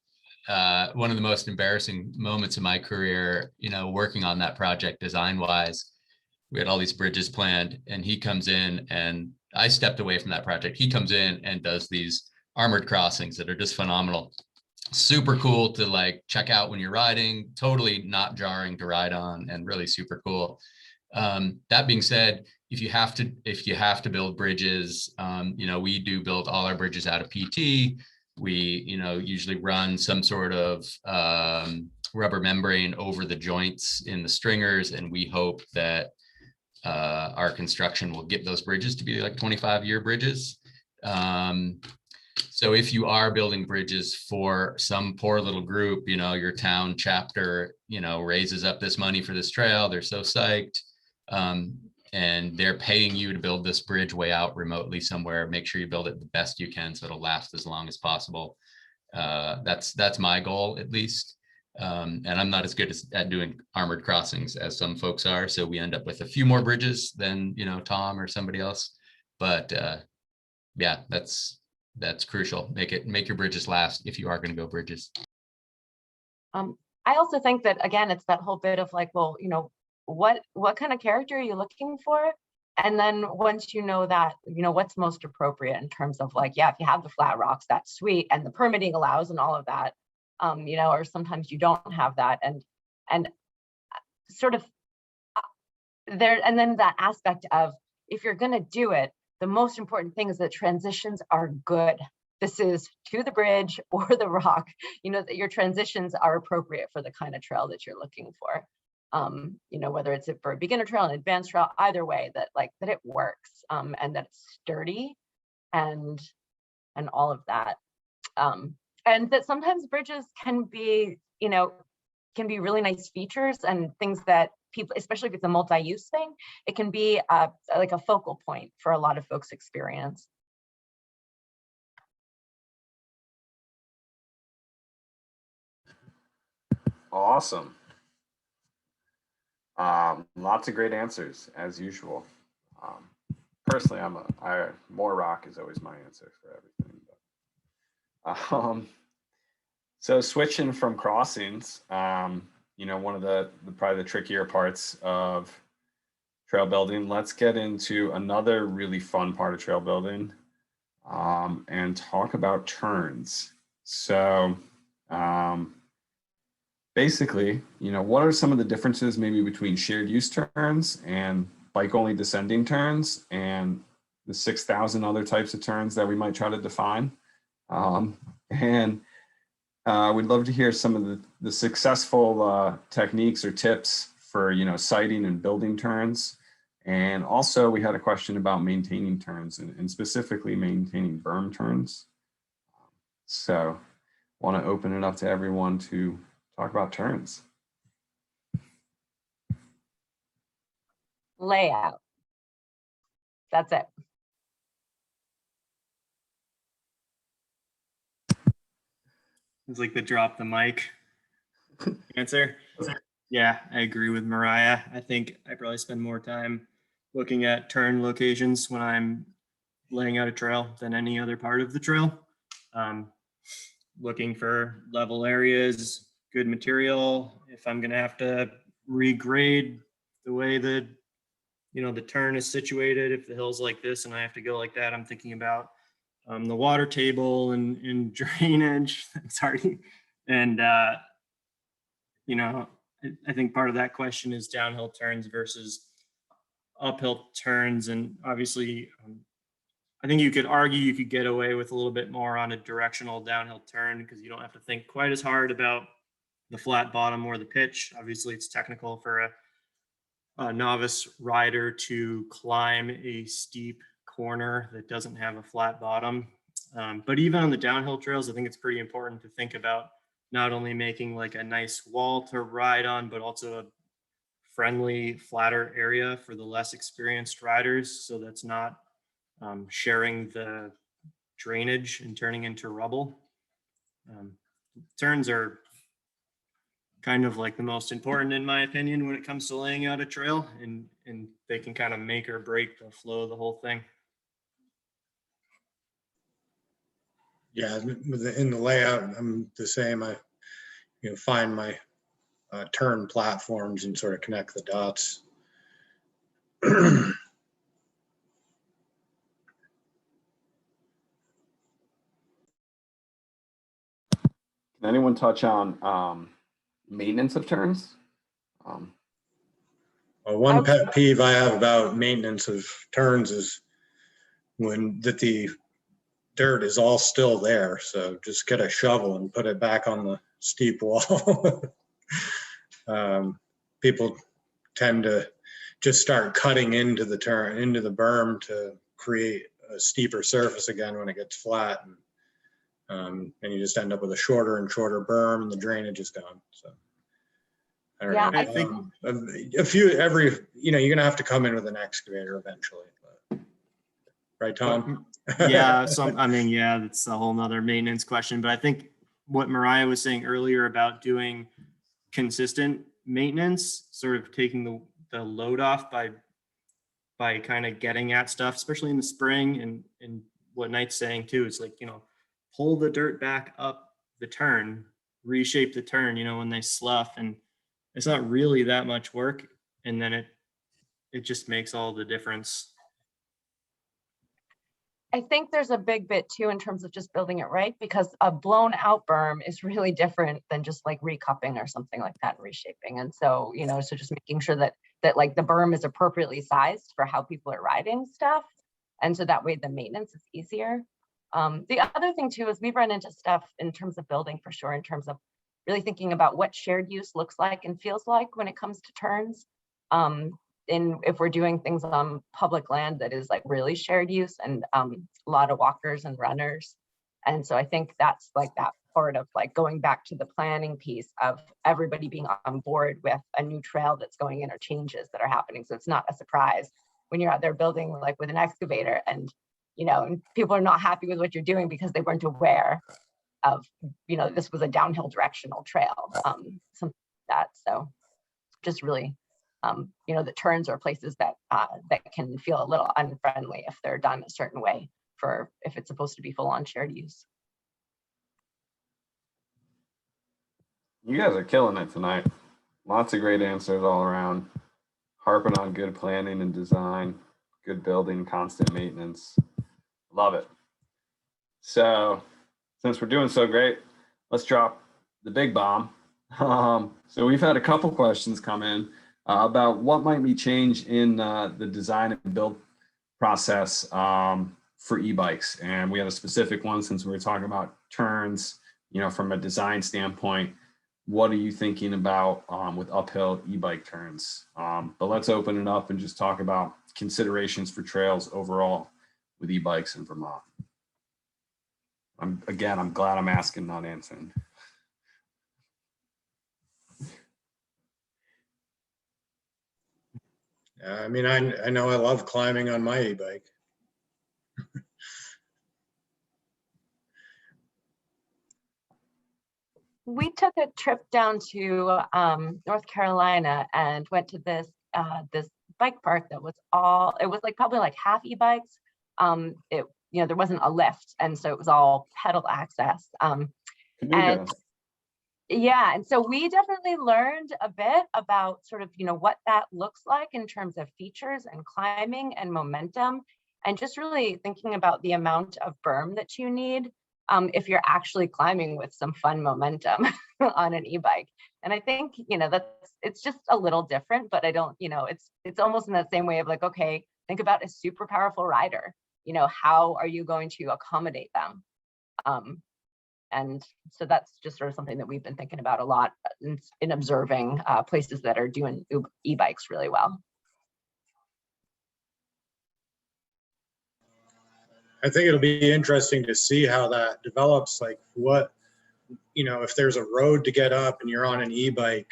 one of the most embarrassing moments of my career, working on that project design-wise. We had all these bridges planned, and he comes in, and I stepped away from that project. He comes in and does these armored crossings that are just phenomenal. Super cool to check out when you're riding, totally not jarring to ride on, and really super cool. That being said, if you have to build bridges, we do build all our bridges out of PT. We, usually run some sort of rubber membrane over the joints in the stringers, and we hope that our construction will get those bridges to be like 25-year bridges. So if you are building bridges for some poor little group, your town chapter, raises up this money for this trail, they're so psyched, and they're paying you to build this bridge way out remotely somewhere, make sure you build it the best you can so it'll last as long as possible. That's my goal, at least. And I'm not as good at doing armored crossings as some folks are, so we end up with a few more bridges than Tom or somebody else. But yeah, that's crucial. Make your bridges last if you are going to go bridges. I also think that, again, it's that whole bit of well, what kind of character are you looking for? And then once you know that, what's most appropriate in terms of yeah, if you have the flat rocks, that's sweet, and the permitting allows and all of that, or sometimes you don't have that, and sort of there, and then that aspect of, if you're going to do it, the most important thing is that transitions are good. This is to the bridge or the rock, that your transitions are appropriate for the kind of trail that you're looking for. Whether it's for a beginner trail, an advanced trail, either way, that it works, and that it's sturdy and all of that. And that sometimes bridges can be really nice features and things that people, especially if it's a multi-use thing, it can be like a focal point for a lot of folks' experience. Awesome. Lots of great answers as usual. Personally, more rock is always my answer for everything. But, so switching from crossings, one of the probably the trickier parts of trail building. Let's get into another really fun part of trail building, and talk about turns. So basically, what are some of the differences maybe between shared use turns and bike only descending turns and the 6,000 other types of turns that we might try to define? And we'd love to hear some of the successful techniques or tips for, siting and building turns. And also we had a question about maintaining turns and specifically maintaining berm turns. So want to open it up to everyone to talk about turns. Layout. That's it. It's like the drop the mic answer. Yeah, I agree with Mariah. I think I probably spend more time looking at turn locations when I'm laying out a trail than any other part of the trail. Looking for level areas, good material. If I'm gonna have to regrade the way that the turn is situated, if the hill's like this and I have to go like that, I'm thinking about the water table and drainage. Sorry, and I think part of that question is downhill turns versus uphill turns, and obviously, I think you could argue you could get away with a little bit more on a directional downhill turn because you don't have to think quite as hard about the flat bottom or the pitch. Obviously, it's technical for a novice rider to climb a steep corner that doesn't have a flat bottom. But even on the downhill trails, I think it's pretty important to think about not only making like a nice wall to ride on, but also a friendly, flatter area for the less experienced riders. So that's not sharing the drainage and turning into rubble. Turns are kind of like the most important, in my opinion, when it comes to laying out a trail, and they can kind of make or break the flow of the whole thing. Yeah, in the layout, I'm the same. I find my turn platforms and sort of connect the dots. Can anyone touch on maintenance of turns? One pet peeve I have about maintenance of turns is when the dirt is all still there. So just get a shovel and put it back on the steep wall. People tend to just start cutting into the berm to create a steeper surface again when it gets flat. And you just end up with a shorter and shorter berm and the drainage is gone. So I don't know. I think you're gonna have to come in with an excavator eventually. But, right, Tom? Yeah, that's a whole nother maintenance question. But I think what Mariah was saying earlier about doing consistent maintenance, sort of taking the load off by kind of getting at stuff, especially in the spring, and what Knight's saying too, it's like, pull the dirt back up the turn, reshape the turn, when they slough, and it's not really that much work, and then it just makes all the difference. I think there's a big bit too in terms of just building it right, because a blown out berm is really different than just like recupping or something like that and reshaping. And so, so just making sure that like the berm is appropriately sized for how people are riding stuff. And so that way the maintenance is easier. The other thing too is we've run into stuff in terms of building for sure, in terms of really thinking about what shared use looks like and feels like when it comes to turns. If we're doing things on public land that is like really shared use and a lot of walkers and runners. And so I think that's like that part of like going back to the planning piece of everybody being on board with a new trail that's going in or changes that are happening. So it's not a surprise when you're out there building like with an excavator and, and people are not happy with what you're doing because they weren't aware of, this was a downhill directional trail, something like that. So just really, the turns are places that can feel a little unfriendly if they're done a certain way for if it's supposed to be full on shared use. You guys are killing it tonight. Lots of great answers all around. Harping on good planning and design, good building, constant maintenance. Love it. So since we're doing so great, let's drop the big bomb. So we've had a couple questions come in about what might be changed in the design and build process for e-bikes. And we have a specific one since we were talking about turns, you know, from a design standpoint. What are you thinking about with uphill e-bike turns? But let's open it up and just talk about considerations for trails overall with e-bikes in Vermont. I'm glad I'm asking, not answering. I mean, I know I love climbing on my e-bike. We took a trip down to North Carolina and went to this this bike park that was it was like probably like half e-bikes. There wasn't a lift, and so it was all pedal access. And yeah, and so we definitely learned a bit about sort of, what that looks like in terms of features and climbing and momentum, and just really thinking about the amount of berm that you need if you're actually climbing with some fun momentum on an e-bike. And I think, it's just a little different, but I don't, it's almost in that same way of like, okay, think about a super powerful rider. How are you going to accommodate them? And so that's just sort of something that we've been thinking about a lot in observing places that are doing e-bikes really well. I think it'll be interesting to see how that develops. Like if there's a road to get up and you're on an e-bike,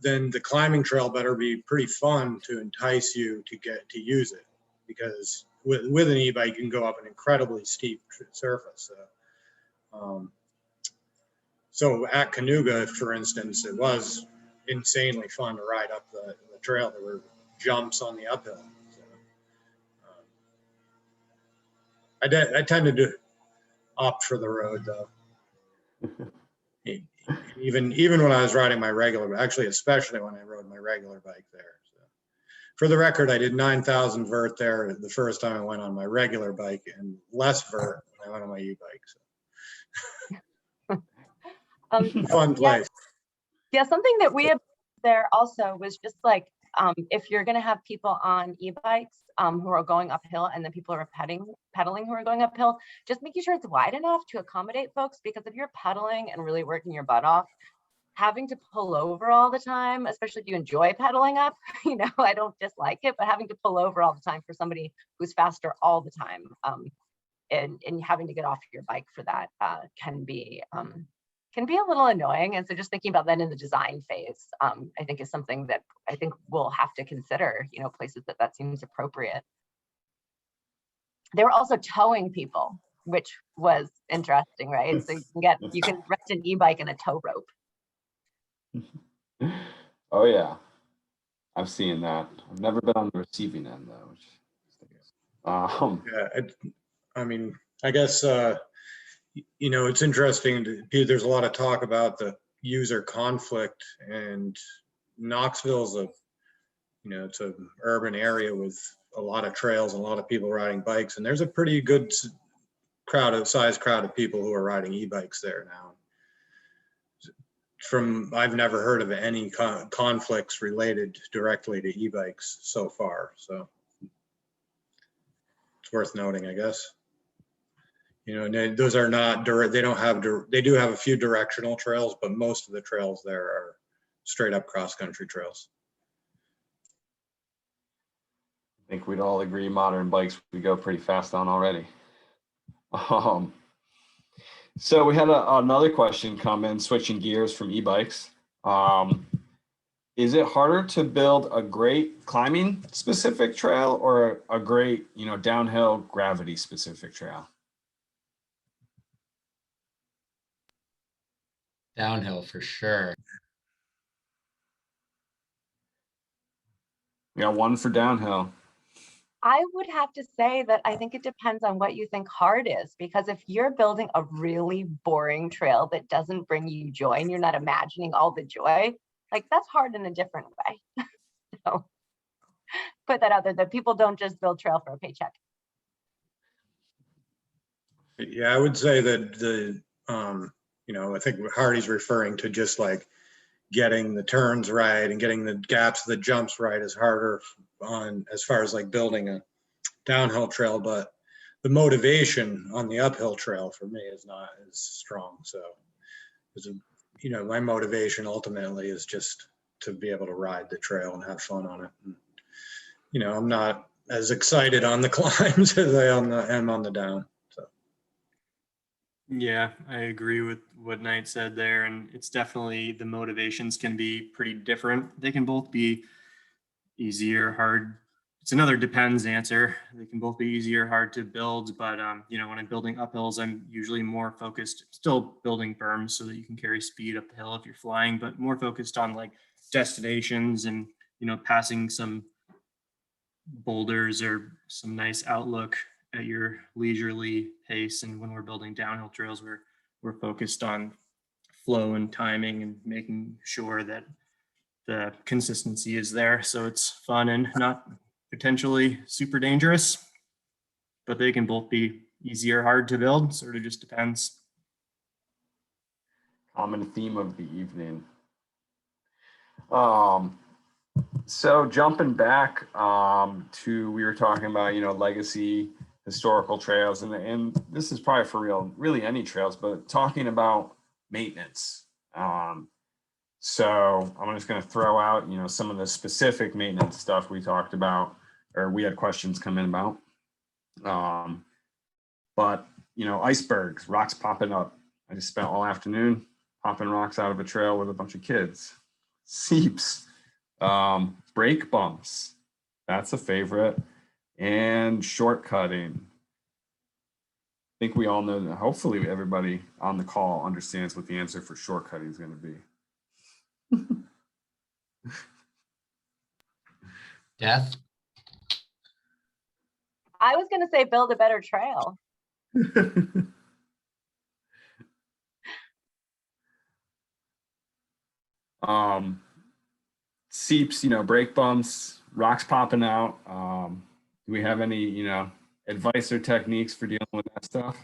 then the climbing trail better be pretty fun to entice you to get to use it, because with an e-bike, you can go up an incredibly steep surface. So at Cayuga, for instance, it was insanely fun to ride up the trail. There were jumps on the uphill. So, I tended to opt for the road, though. Even when I was riding my regular, actually, especially when I rode my regular bike there. So, for the record, I did 9,000 vert there the first time I went on my regular bike, and less vert when I went on my e-bike. So. Fun place. Yeah, something that we had there also was just like, if you're going to have people on e-bikes who are going uphill, and then people are pedaling who are going uphill, just making sure it's wide enough to accommodate folks, because if you're pedaling and really working your butt off, having to pull over all the time, especially if you enjoy pedaling up, I don't dislike it, but having to pull over all the time for somebody who's faster all the time, and having to get off your bike for that can be a little annoying. And so just thinking about that in the design phase, I think is something that I think we'll have to consider, places that seems appropriate. They were also towing people, which was interesting, right? So you can rent an e-bike and a tow rope. Oh yeah, I've seen that. I've never been on the receiving end though. Yeah, I guess it's interesting. There's a lot of talk about the user conflict, and Knoxville's it's an urban area with a lot of trails and a lot of people riding bikes, and there's a pretty good crowd of people who are riding e-bikes there now. I've never heard of any conflicts related directly to e-bikes so far, so it's worth noting, I guess. And those are not direct. They do have a few directional trails, but most of the trails there are straight up cross-country trails. I think we'd all agree modern bikes we go pretty fast on already. So we had another question come in, switching gears from e-bikes. Is it harder to build a great climbing specific trail or a great, downhill gravity specific trail? Downhill for sure. We got one for downhill. I would have to say that I think it depends on what you think hard is, because if you're building a really boring trail that doesn't bring you joy and you're not imagining all the joy, Like that's hard in a different way. So put that out there, that people don't just build trail for a paycheck. Yeah, I would say that I think Hardy's referring to just like getting the turns right and getting the gaps, the jumps right is harder on as far as like building a downhill trail, but the motivation on the uphill trail for me is not as strong. So, my motivation ultimately is just to be able to ride the trail and have fun on it. And, I'm not as excited on the climbs as I am on the down. So. Yeah, I agree with what Knight said there. And it's definitely, the motivations can be pretty different. They can both be easy or hard. It's another depends answer. They can both be easy or hard to build, but when I'm building uphills, I'm usually more focused, still building berms so that you can carry speed up the hill if you're flying, but more focused on like destinations and, passing some boulders or some nice outlook at your leisurely pace. And when we're building downhill trails, we're focused on flow and timing and making sure that the consistency is there. So it's fun and not potentially super dangerous, but they can both be easy or hard to build. Sort of just depends. Common theme of the evening. So jumping back to, we were talking about, legacy historical trails, and this is probably for real, really any trails, but talking about maintenance. So I'm just going to throw out, some of the specific maintenance stuff we talked about, or we had questions come in about. But, icebergs, rocks popping up. I just spent all afternoon popping rocks out of a trail with a bunch of kids. Seeps, brake bumps, that's a favorite, and shortcutting. I think we all know that. Hopefully everybody on the call understands what the answer for shortcutting is going to be. Death. I was going to say build a better trail. Seeps, brake bumps, rocks popping out. Do we have any, advice or techniques for dealing with that stuff?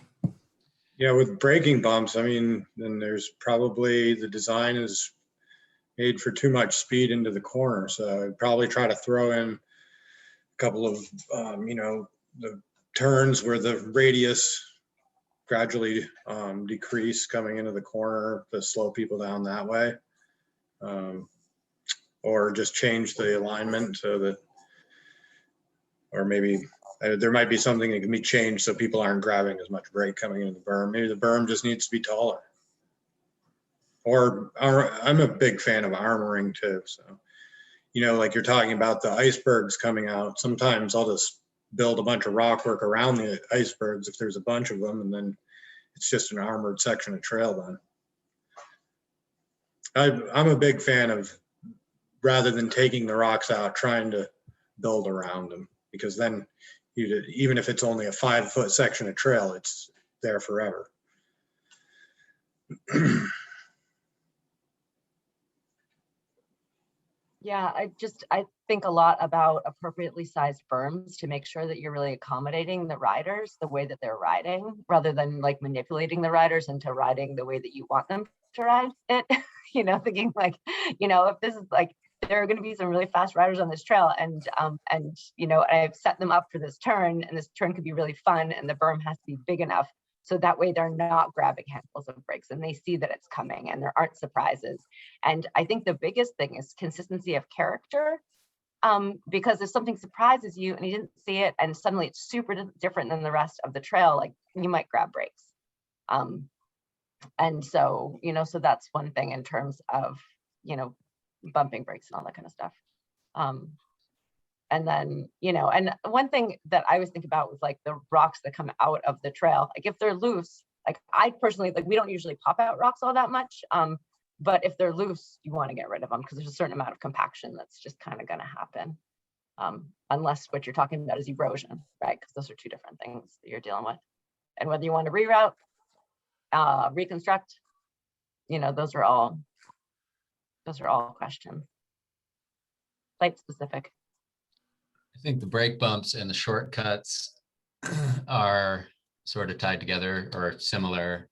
Yeah, with braking bumps, then there's probably the design is made for too much speed into the corner. So I'd probably try to throw in a couple of, the turns where the radius gradually decrease coming into the corner to slow people down that way. Or just change the alignment so that, or maybe there might be something that can be changed so people aren't grabbing as much brake coming into the berm. Maybe the berm just needs to be taller. Or I'm a big fan of armoring too. So, like you're talking about the icebergs coming out, sometimes I'll just build a bunch of rock work around the icebergs if there's a bunch of them, and then it's just an armored section of trail then. I'm a big fan of, rather than taking the rocks out, trying to build around them, because then even if it's only a 5-foot section of trail, it's there forever. Yeah, I think a lot about appropriately sized berms to make sure that you're really accommodating the riders the way that they're riding, rather than like manipulating the riders into riding the way that you want them to ride it. Thinking like, if this is like, there are going to be some really fast riders on this trail, and I've set them up for this turn, and this turn could be really fun, and the berm has to be big enough so that way they're not grabbing handfuls of brakes and they see that it's coming and there aren't surprises. And I think the biggest thing is consistency of character, because if something surprises you and you didn't see it and suddenly it's super different than the rest of the trail, like you might grab brakes. And so, so that's one thing in terms of, bumping brakes and all that kind of stuff. And then, and one thing that I always think about was like the rocks that come out of the trail. Like if they're loose, like I personally, like we don't usually pop out rocks all that much. But if they're loose, you want to get rid of them because there's a certain amount of compaction that's just kind of going to happen. Unless what you're talking about is erosion, right? Because those are two different things that you're dealing with. And whether you want to reroute, reconstruct, those are all those are all questions. Site specific. I think the brake bumps and the shortcuts are sort of tied together or similar.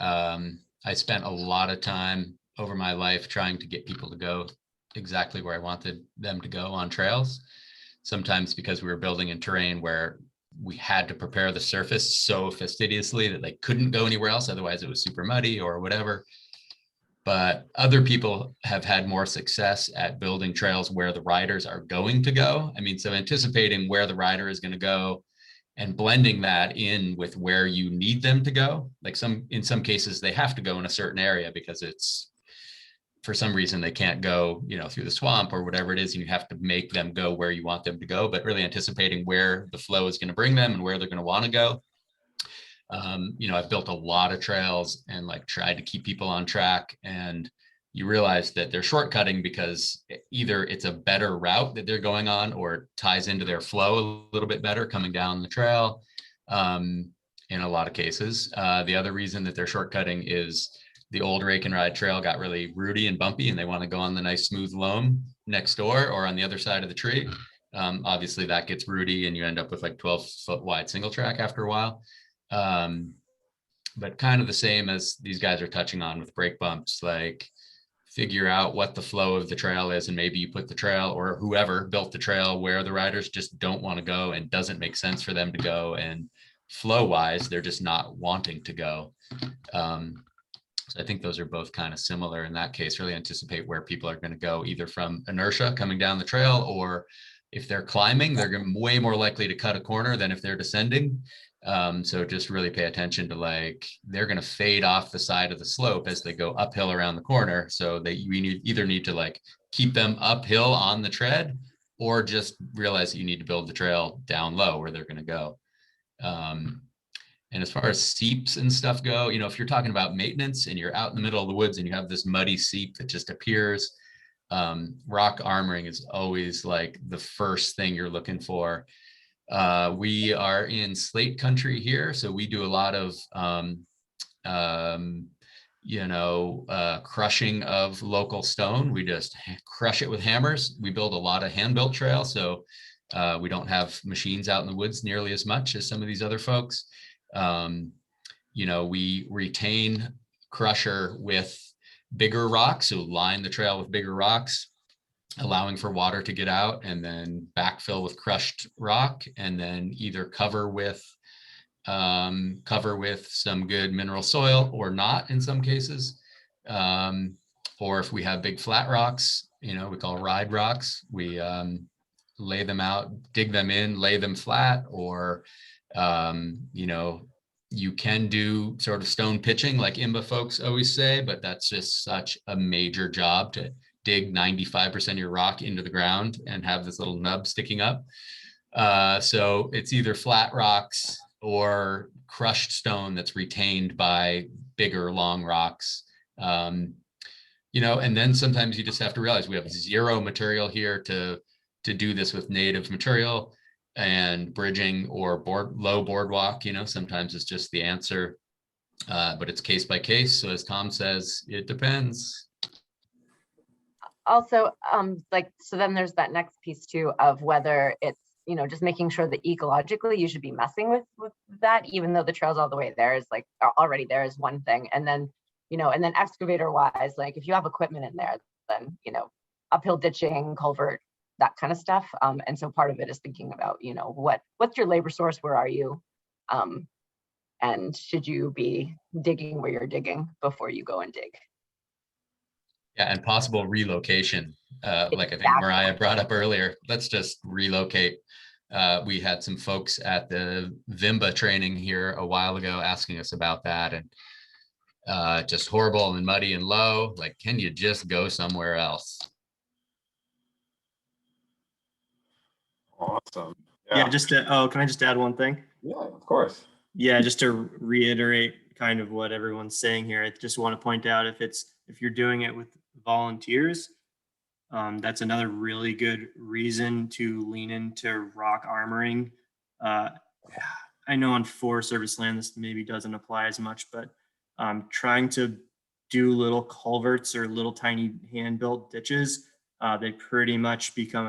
I spent a lot of time over my life trying to get people to go exactly where I wanted them to go on trails. Sometimes because we were building in terrain where we had to prepare the surface so fastidiously that they couldn't go anywhere else. Otherwise it was super muddy or whatever. But other people have had more success at building trails where the riders are going to go. I mean, so anticipating where the rider is going to go and blending that in with where you need them to go. Like in some cases, they have to go in a certain area because it's, for some reason, they can't go, through the swamp or whatever it is, and you have to make them go where you want them to go, but really anticipating where the flow is going to bring them and where they're going to want to go. I've built a lot of trails and like tried to keep people on track, and you realize that they're shortcutting because either it's a better route that they're going on or it ties into their flow a little bit better coming down the trail. In a lot of cases, the other reason that they're shortcutting is the old Rake and Ride trail got really rooty and bumpy and they want to go on the nice smooth loam next door or on the other side of the tree. Obviously that gets rooty and you end up with like 12-foot wide single track after a while. But kind of the same as these guys are touching on with brake bumps, like figure out what the flow of the trail is, and maybe you put the trail or whoever built the trail where the riders just don't want to go and doesn't make sense for them to go, and flow wise they're just not wanting to go. So I think those are both kind of similar in that case. Really anticipate where people are going to go, either from inertia coming down the trail, or if they're climbing, they're way more likely to cut a corner than if they're descending. So just really pay attention to like, they're going to fade off the side of the slope as they go uphill around the corner. So that we either need to like keep them uphill on the tread, or just realize that you need to build the trail down low where they're going to go. And as far as seeps and stuff go, if you're talking about maintenance and you're out in the middle of the woods and you have this muddy seep that just appears, rock armoring is always like the first thing you're looking for. We are in slate country here, so we do a lot of crushing of local stone. We just crush it with hammers. We build a lot of hand-built trail, so we don't have machines out in the woods nearly as much as some of these other folks. We retain crusher with bigger rocks, so line the trail with bigger rocks, allowing for water to get out, and then backfill with crushed rock, and then either cover with some good mineral soil or not in some cases. Or if we have big flat rocks, we call ride rocks, we lay them out, dig them in, lay them flat, or you can do sort of stone pitching like IMBA folks always say, but that's just such a major job to dig 95% of your rock into the ground and have this little nub sticking up. So it's either flat rocks or crushed stone that's retained by bigger, long rocks. And then sometimes you just have to realize we have zero material here to do this with native material, and bridging or low boardwalk, sometimes it's just the answer, but it's case by case. So as Tom says, it depends. Also, so then there's that next piece too of whether it's, just making sure that ecologically you should be messing with that, even though the trail's all the way there is like already there is one thing. And then, and then excavator wise, like if you have equipment in there, then, uphill ditching, culvert, that kind of stuff. And so part of it is thinking about, what's your labor source? Where are you? And should you be digging where you're digging before you go and dig? Yeah, and possible relocation. Like I think Mariah brought up earlier, let's just relocate. We had some folks at the VIMBA training here a while ago asking us about that, and just horrible and muddy and low. Like, can you just go somewhere else? Awesome. Yeah, can I just add one thing? Yeah, of course. Yeah, just to reiterate kind of what everyone's saying here, I just want to point out if you're doing it with volunteers, that's another really good reason to lean into rock armoring. I know on Forest Service land this maybe doesn't apply as much, but trying to do little culverts or little tiny hand-built ditches, they pretty much become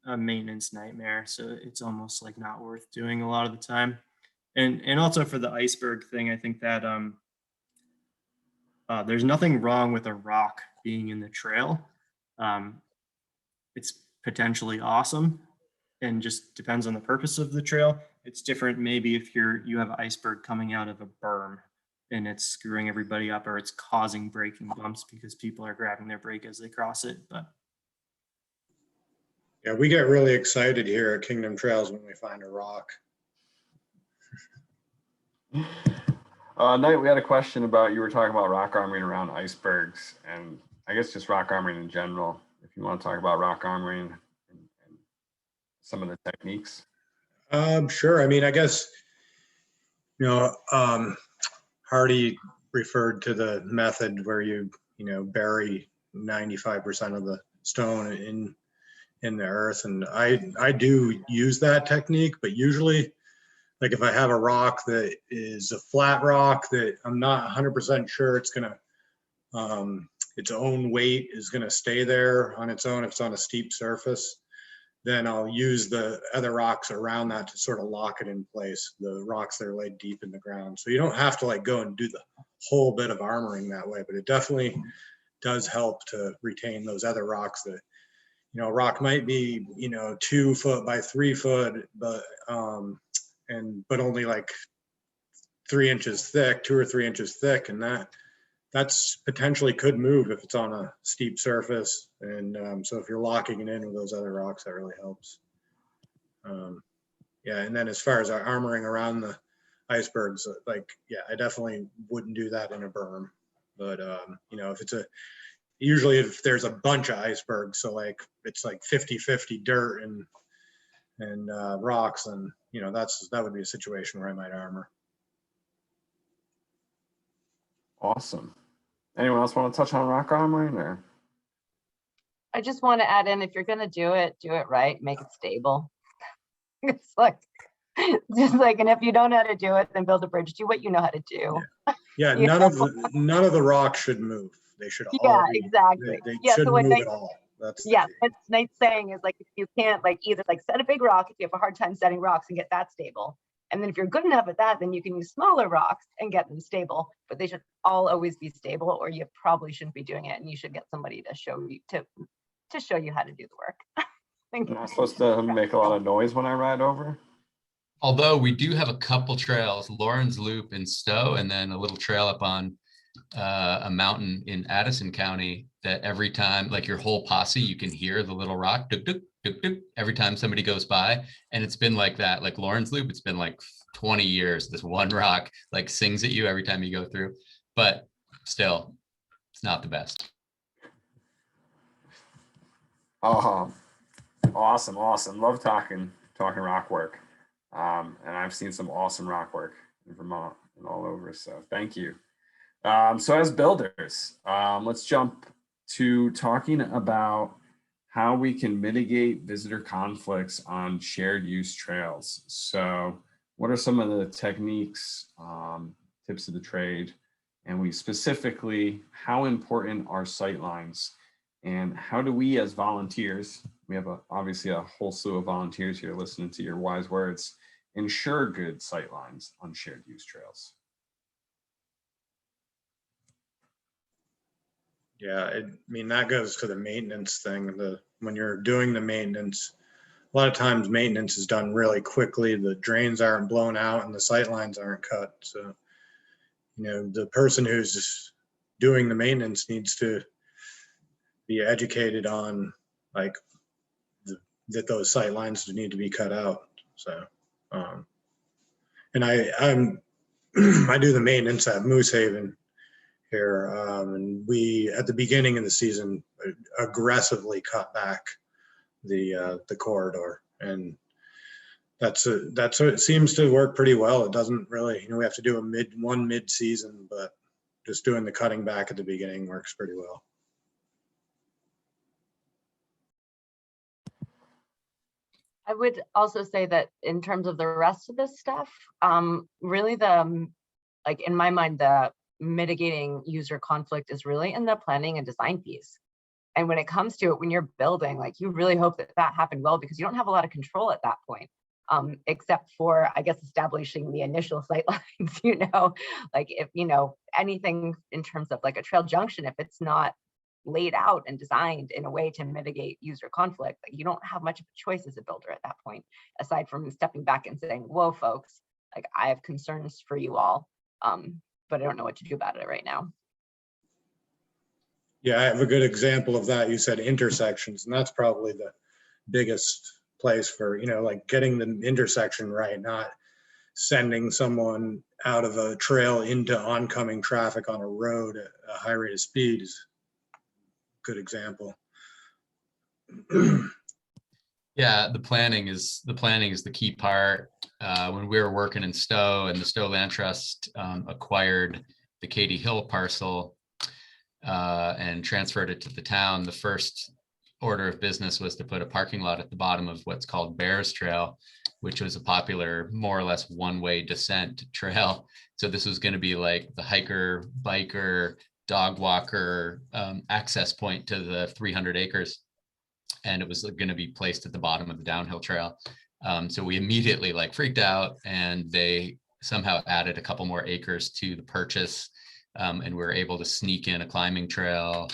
a maintenance nightmare. So it's almost like not worth doing a lot of the time. And also for the iceberg thing, I think that there's nothing wrong with a rock being in the trail. It's potentially awesome, and just depends on the purpose of the trail. It's different maybe if you have an iceberg coming out of a berm and it's screwing everybody up, or it's causing braking bumps because people are grabbing their brake as they cross it. But Yeah, we get really excited here at Kingdom Trails when we find a rock. Knight, we had a question about, you were talking about rock armoring around icebergs, and I guess just rock armoring in general. If you want to talk about rock armoring and some of the techniques. Sure. I mean, I guess, Hardy referred to the method where you bury 95% of the stone in the earth, and I do use that technique, but usually, like if I have a rock that is a flat rock that I'm not 100% sure it's gonna its own weight is gonna stay there on its own if it's on a steep surface, then I'll use the other rocks around that to sort of lock it in place, the rocks that are laid deep in the ground. So you don't have to like go and do the whole bit of armoring that way, but it definitely does help to retain those other rocks that, rock might be, 2 foot by 3 foot, but only like 3 inches thick, 2 or 3 inches thick. And that's potentially could move if it's on a steep surface. And so if you're locking it in with those other rocks, that really helps. Yeah, and then as far as our armoring around the icebergs, I definitely wouldn't do that in a berm. But usually if there's a bunch of icebergs, so like it's like 50-50 dirt and rocks, and that would be a situation where I might armor. Awesome. Anyone else want to touch on rock armoring, or? I just want to add in, if you're going to do it right, make it stable. It's like, just like, and if you don't know how to do it, then build a bridge. Do what you know how to do. Yeah, none of the rocks should move. They should all be, exactly. They so shouldn't what move at all. That's what Nate's saying is, like, if you can't either set a big rock if you have a hard time setting rocks and get that stable. And then if you're good enough at that, then you can use smaller rocks and get them stable, but they should all always be stable, or you probably shouldn't be doing it. And you should get somebody to show you show you how to do the work. Am I supposed to make a lot of noise when I ride over? Although we do have a couple trails, Lawrence Loop in Stowe, and then a little trail up on a mountain in Addison County, that every time, like your whole posse, you can hear the little rock duk, duk, duk, duk, every time somebody goes by. And it's been like that, like Lawrence Loop, it's been like 20 years. This one rock like sings at you every time you go through, but still, it's not the best. Awesome. Love talking rock work. And I've seen some awesome rock work in Vermont and all over. So thank you. So as builders, let's jump to talking about how we can mitigate visitor conflicts on shared use trails. So what are some of the techniques, tips of the trade? And we specifically, how important are sightlines? And how do we as volunteers, we have obviously a whole slew of volunteers here listening to your wise words, ensure good sightlines on shared use trails? Yeah, I mean, that goes to the maintenance thing. When you're doing the maintenance, a lot of times maintenance is done really quickly. The drains aren't blown out and the sight lines aren't cut. So, the person who's doing the maintenance needs to be educated on that those sight lines need to be cut out. So, and I do the maintenance at Moose Haven here, and we at the beginning of the season aggressively cut back the corridor, and that's what it seems to work pretty well. It doesn't really, we have to do one mid season, but just doing the cutting back at the beginning works pretty well. I would also say that in terms of the rest of this stuff, really in my mind, the mitigating user conflict is really in the planning and design piece. And when it comes to it, when you're building, like, you really hope that that happened well, because you don't have a lot of control at that point, except for, I guess, establishing the initial sight lines, like, if, anything in terms of like a trail junction, if it's not laid out and designed in a way to mitigate user conflict, like, you don't have much of a choice as a builder at that point, aside from stepping back and saying, whoa, folks, like, I have concerns for you all, but I don't know what to do about it right now. Yeah, I have a good example of that. You said intersections, and that's probably the biggest place for, like getting the intersection right, not sending someone out of a trail into oncoming traffic on a road at a high rate of speed is a good example. Yeah, the planning is the key part. When we were working in Stowe, and the Stowe Land Trust acquired the Katy Hill parcel and transferred it to the town, the first order of business was to put a parking lot at the bottom of what's called Bears Trail, which was a popular, more or less one-way descent trail. So this was going to be like the hiker, biker, dog walker access point to the 300 acres. And it was going to be placed at the bottom of the downhill trail. So we immediately freaked out, and they somehow added a couple more acres to the purchase. And we were able to sneak in a climbing trail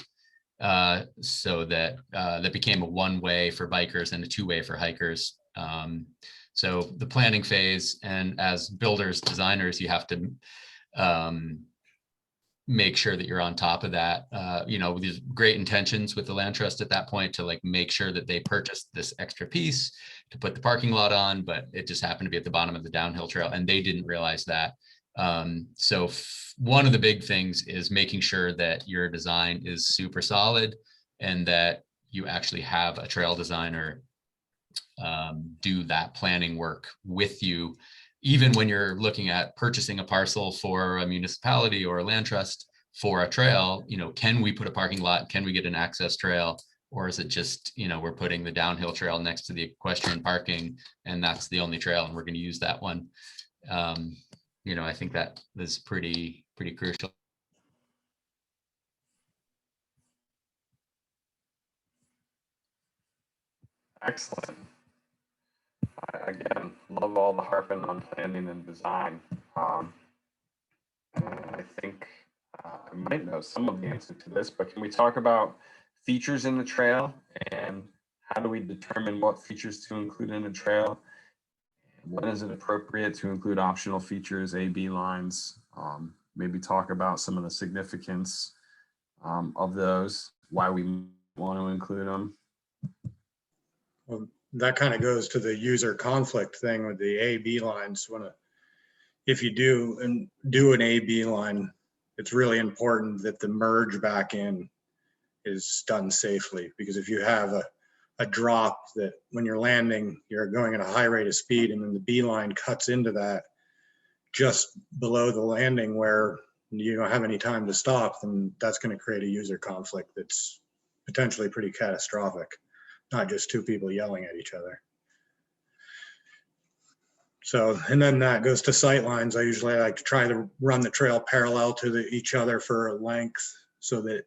so that that became a one-way for bikers and a two-way for hikers. So the planning phase, and as builders, designers, you have to make sure that you're on top of that, with these great intentions with the land trust at that point to make sure that they purchased this extra piece to put the parking lot on, but it just happened to be at the bottom of the downhill trail, and they didn't realize that. So one of the big things is making sure that your design is super solid, and that you actually have a trail designer do that planning work with you. Even when you're looking at purchasing a parcel for a municipality or a land trust for a trail, can we put a parking lot? Can we get an access trail? Or is it just, we're putting the downhill trail next to the equestrian parking, and that's the only trail, and we're going to use that one. I think that is pretty crucial. Excellent. Again, love all the harping on planning and design. I think I might know some of the answer to this, but can we talk about features in the trail, and how do we determine what features to include in a trail? When is it appropriate to include optional features, A/B lines? Maybe talk about some of the significance of those, why we want to include them. Well, that kind of goes to the user conflict thing with the A/B lines. If you do an A/B line, it's really important that the merge back in is done safely, because if you have a drop that when you're landing, you're going at a high rate of speed, and then the B line cuts into that just below the landing where you don't have any time to stop, then that's going to create a user conflict that's potentially pretty catastrophic, not just two people yelling at each other. So, and then that goes to sight lines. I usually like to try to run the trail parallel to each other for a length, so that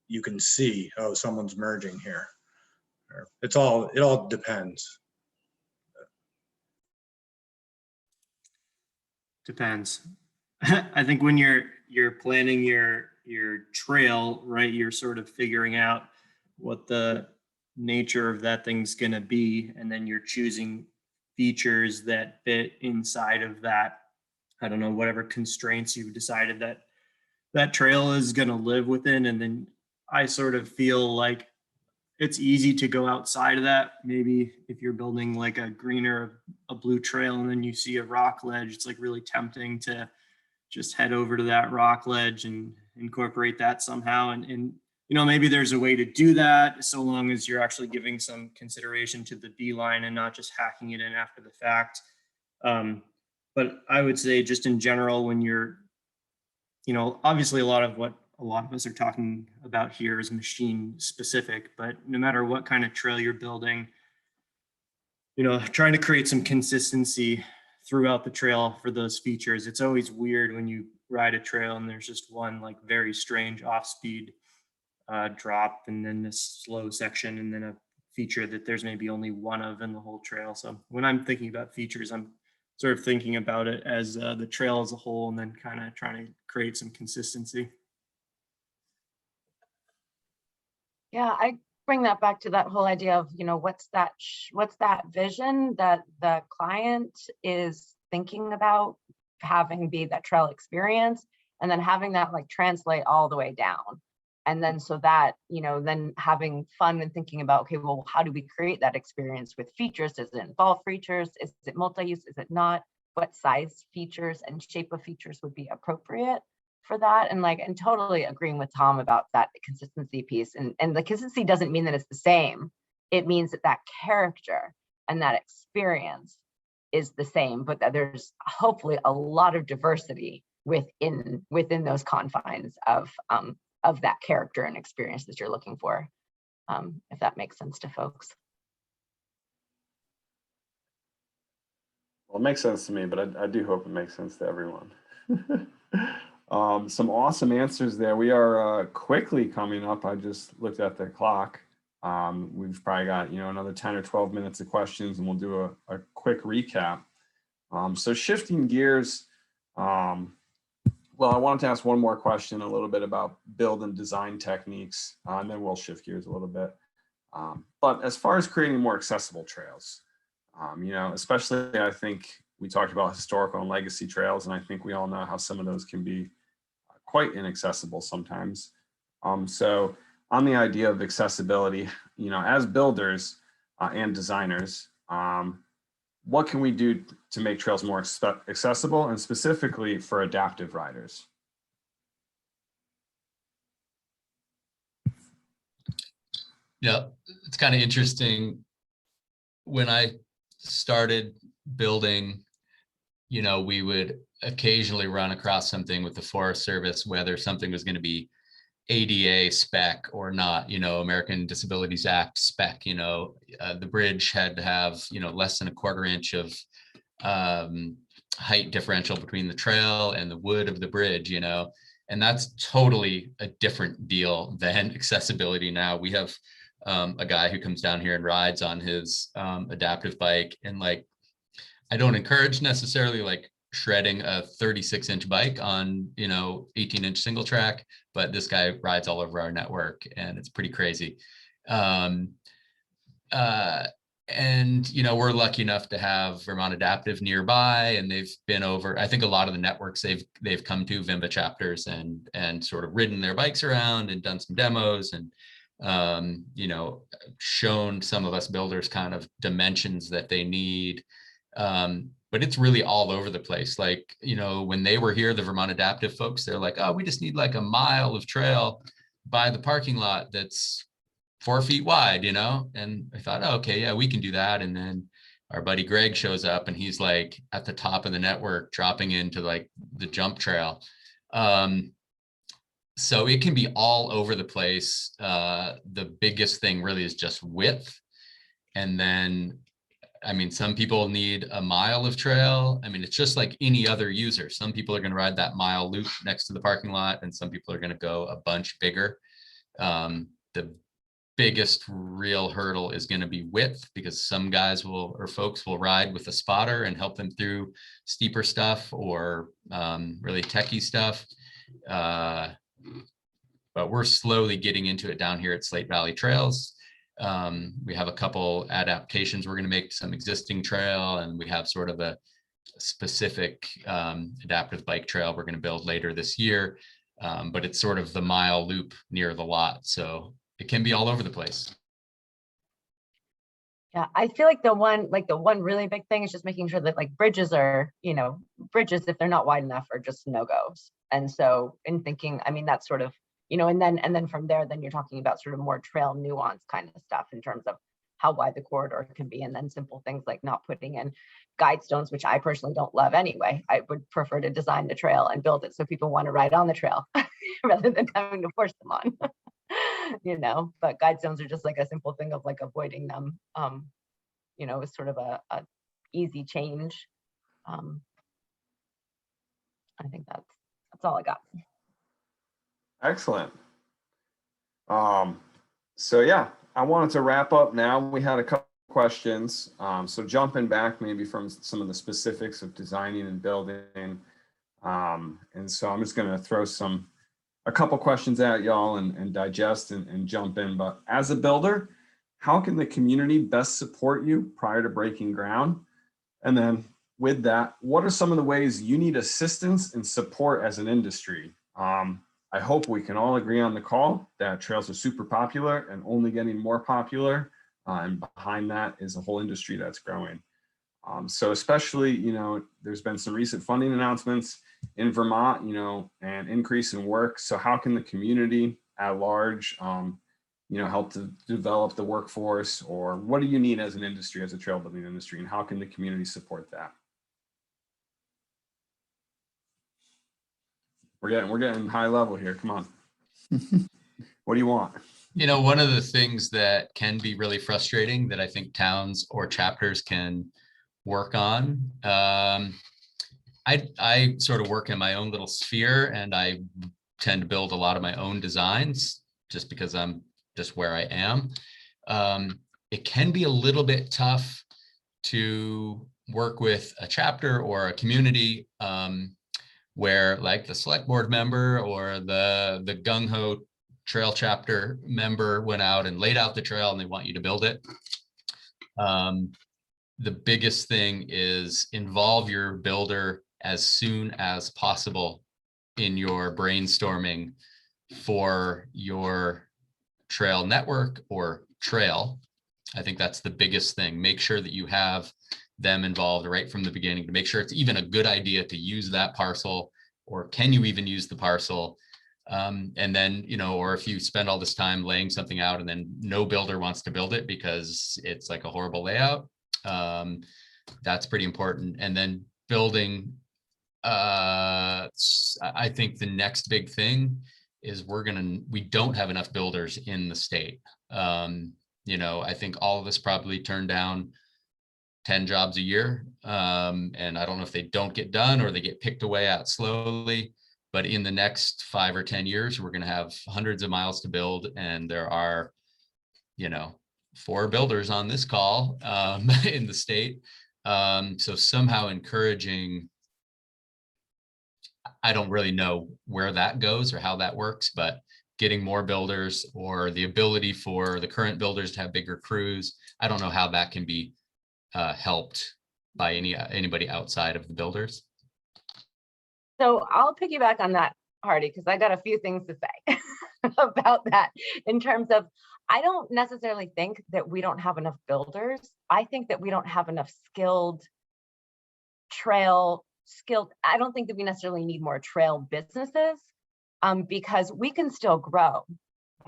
you can see, oh, someone's merging here. It all depends. Depends. I think when you're planning your trail, right, you're sort of figuring out what the nature of that thing's going to be, and then you're choosing features that fit inside of that, I don't know, whatever constraints you've decided that trail is going to live within. And then I sort of feel like it's easy to go outside of that. Maybe if you're building like a green or a blue trail, and then you see a rock ledge, it's really tempting to just head over to that rock ledge and incorporate that somehow. And maybe there's a way to do that, so long as you're actually giving some consideration to the B line and not just hacking it in after the fact. But I would say, just in general, when you're, obviously a lot of what a lot of us are talking about here is machine specific, but no matter what kind of trail you're building, trying to create some consistency throughout the trail for those features. It's always weird when you ride a trail and there's just one like very strange off-speed drop, and then this slow section, and then a feature that there's maybe only one of in the whole trail. So when I'm thinking about features, I'm sort of thinking about it as the trail as a whole, and then kind of trying to create some consistency. Yeah, I bring that back to that whole idea of, what's that vision that the client is thinking about having be that trail experience, and then having that like translate all the way down. And then so that, then having fun and thinking about, okay, well, how do we create that experience with features? Does it involve features? Is it multi-use? Is it not? What size features and shape of features would be appropriate for that? And totally agreeing with Tom about that consistency piece. And the consistency doesn't mean that it's the same. It means that that character and that experience is the same, but that there's hopefully a lot of diversity within those confines of that character and experience that you're looking for, if that makes sense to folks. Well, it makes sense to me, but I do hope it makes sense to everyone. Some awesome answers there. We are quickly coming up. I just looked at the clock. We've probably got, another 10 or 12 minutes of questions, and we'll do a quick recap. So shifting gears, well, I wanted to ask one more question, a little bit about build and design techniques, and then we'll shift gears a little bit. But as far as creating more accessible trails, especially I think we talked about historical and legacy trails, and I think we all know how some of those can be quite inaccessible sometimes. So on the idea of accessibility, as builders and designers, what can we do to make trails more accessible, and specifically for adaptive riders? Yeah, it's kind of interesting. When I started building, we would occasionally run across something with the Forest Service, whether something was going to be ADA spec or not, American Disabilities Act spec, the bridge had to have, less than a 1/4 inch of height differential between the trail and the wood of the bridge, and that's totally a different deal than accessibility now. We have a guy who comes down here and rides on his adaptive bike, and I don't encourage necessarily shredding a 36-inch bike on 18-inch single track, but this guy rides all over our network, and it's pretty crazy. And we're lucky enough to have Vermont Adaptive nearby, and they've been over, I think a lot of the networks they've come to, VIMBA chapters, and sort of ridden their bikes around and done some demos, and shown some of us builders kind of dimensions that they need. But it's really all over the place. When they were here, the Vermont Adaptive folks, they're like, oh, we just need like a mile of trail by the parking lot that's 4 feet wide, and I thought, oh, okay, yeah, we can do that. And then our buddy Greg shows up, and he's like at the top of the network, dropping into the jump trail. So it can be all over the place. The biggest thing really is just width. And then, some people need a mile of trail. It's just like any other user. Some people are going to ride that mile loop next to the parking lot, and some people are going to go a bunch bigger. The biggest real hurdle is going to be width, because some guys or folks will ride with a spotter and help them through steeper stuff or really techie stuff. But we're slowly getting into it down here at Slate Valley Trails. We have a couple adaptations we're going to make to some existing trail, and we have sort of a specific adaptive bike trail we're going to build later this year. But it's sort of the mile loop near the lot, so it can be all over the place. Yeah, I feel like the one really big thing is just making sure that bridges are, bridges, if they're not wide enough, are just no-goes. And so in thinking, that's sort of, and then from there, then you're talking about sort of more trail nuance kind of stuff in terms of how wide the corridor can be. And then simple things like not putting in guide stones, which I personally don't love anyway. I would prefer to design the trail and build it so people want to ride on the trail rather than having to force them on. But guide stones are just a simple thing of avoiding them, is sort of a easy change. I think that's That's all I got. Excellent. So yeah, I wanted to wrap up now. We had a couple questions. So jumping back maybe from some of the specifics of designing and building. And so I'm just going to throw a couple questions at y'all and digest and jump in. But as a builder, how can the community best support you prior to breaking ground? And then with that, what are some of the ways you need assistance and support as an industry? I hope we can all agree on the call that trails are super popular and only getting more popular. And behind that is a whole industry that's growing. So especially, there's been some recent funding announcements in Vermont, and increase in work. So how can the community at large, help to develop the workforce, or what do you need as an industry, as a trail building industry, and how can the community support that? We're getting high level here. Come on. What do you want? One of the things that can be really frustrating that I think towns or chapters can work on. I sort of work in my own little sphere, and I tend to build a lot of my own designs just because I'm just where I am. It can be a little bit tough to work with a chapter or a community where, like, the select board member or the gung-ho trail chapter member went out and laid out the trail and they want you to build it. The biggest thing is involve your builder as soon as possible in your brainstorming for your trail network or trail. I think that's the biggest thing. Make sure that you have them involved right from the beginning to make sure it's even a good idea to use that parcel, or can you even use the parcel? And then, or if you spend all this time laying something out and then no builder wants to build it because it's like a horrible layout, that's pretty important. And then building, I think the next big thing is we don't have enough builders in the state. I think all of us probably turn down 10 jobs a year. And I don't know if they don't get done or they get picked away at slowly, but in the next 5 or 10 years, we're going to have hundreds of miles to build. And there are, 4 builders on this call in the state. So somehow encouraging, I don't really know where that goes or how that works, but getting more builders or the ability for the current builders to have bigger crews. I don't know how that can be helped by anybody outside of the builders. So I'll piggyback on that, Hardy, because I got a few things to say about that in terms of, I don't necessarily think that we don't have enough builders. I think that we don't have enough I don't think that we necessarily need more trail businesses because we can still grow.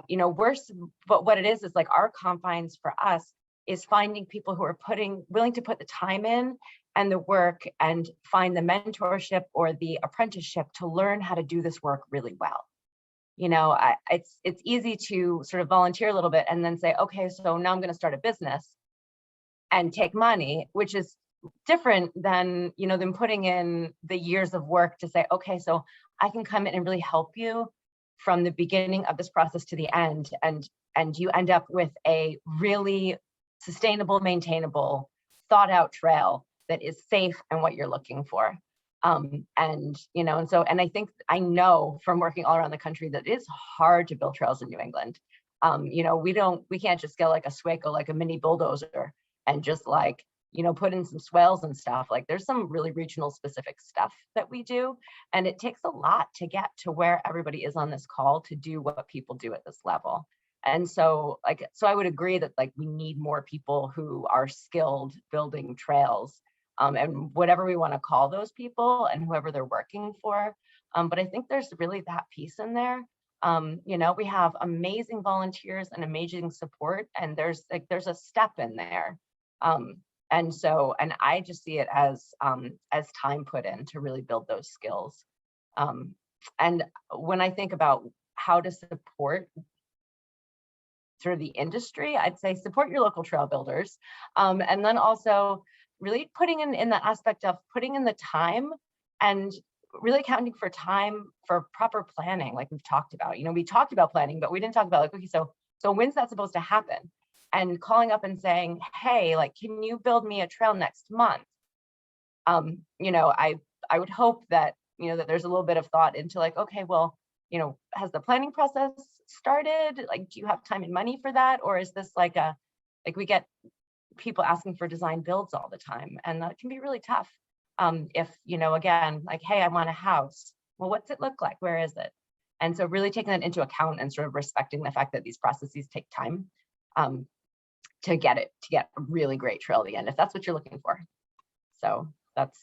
But what it is like our confines for us is finding people who are willing to put the time in and the work and find the mentorship or the apprenticeship to learn how to do this work really well. It's easy to sort of volunteer a little bit and then say, okay, so now I'm going to start a business and take money, which is different than, than putting in the years of work to say, okay, so I can come in and really help you from the beginning of this process to the end. And you end up with a really sustainable, maintainable, thought out trail that is safe and what you're looking for. And I think I know from working all around the country that it is hard to build trails in New England. We can't just get like a Swaco, like a mini bulldozer and just like, put in some swales and stuff. Like there's some really regional specific stuff that we do. And it takes a lot to get to where everybody is on this call to do what people do at this level. And so I would agree that like we need more people who are skilled building trails. And whatever we want to call those people and whoever they're working for. But I think there's really that piece in there. We have amazing volunteers and amazing support, and there's a step in there. And I just see it as time put in to really build those skills. And when I think about how to support sort of the industry, I'd say support your local trail builders. And then also really putting in that aspect of putting in the time and really accounting for time for proper planning, like we've talked about. We talked about planning, but we didn't talk about like, okay, so when's that supposed to happen? And calling up and saying, hey, like, can you build me a trail next month? I would hope that, that there's a little bit of thought into like, okay, well, has the planning process started? Like, do you have time and money for that? Or is this like we get people asking for design builds all the time, and that can be really tough. If, again, like, hey, I want a house. Well, what's it look like? Where is it? And so really taking that into account and sort of respecting the fact that these processes take time to get a really great trail at the end, if that's what you're looking for. So that's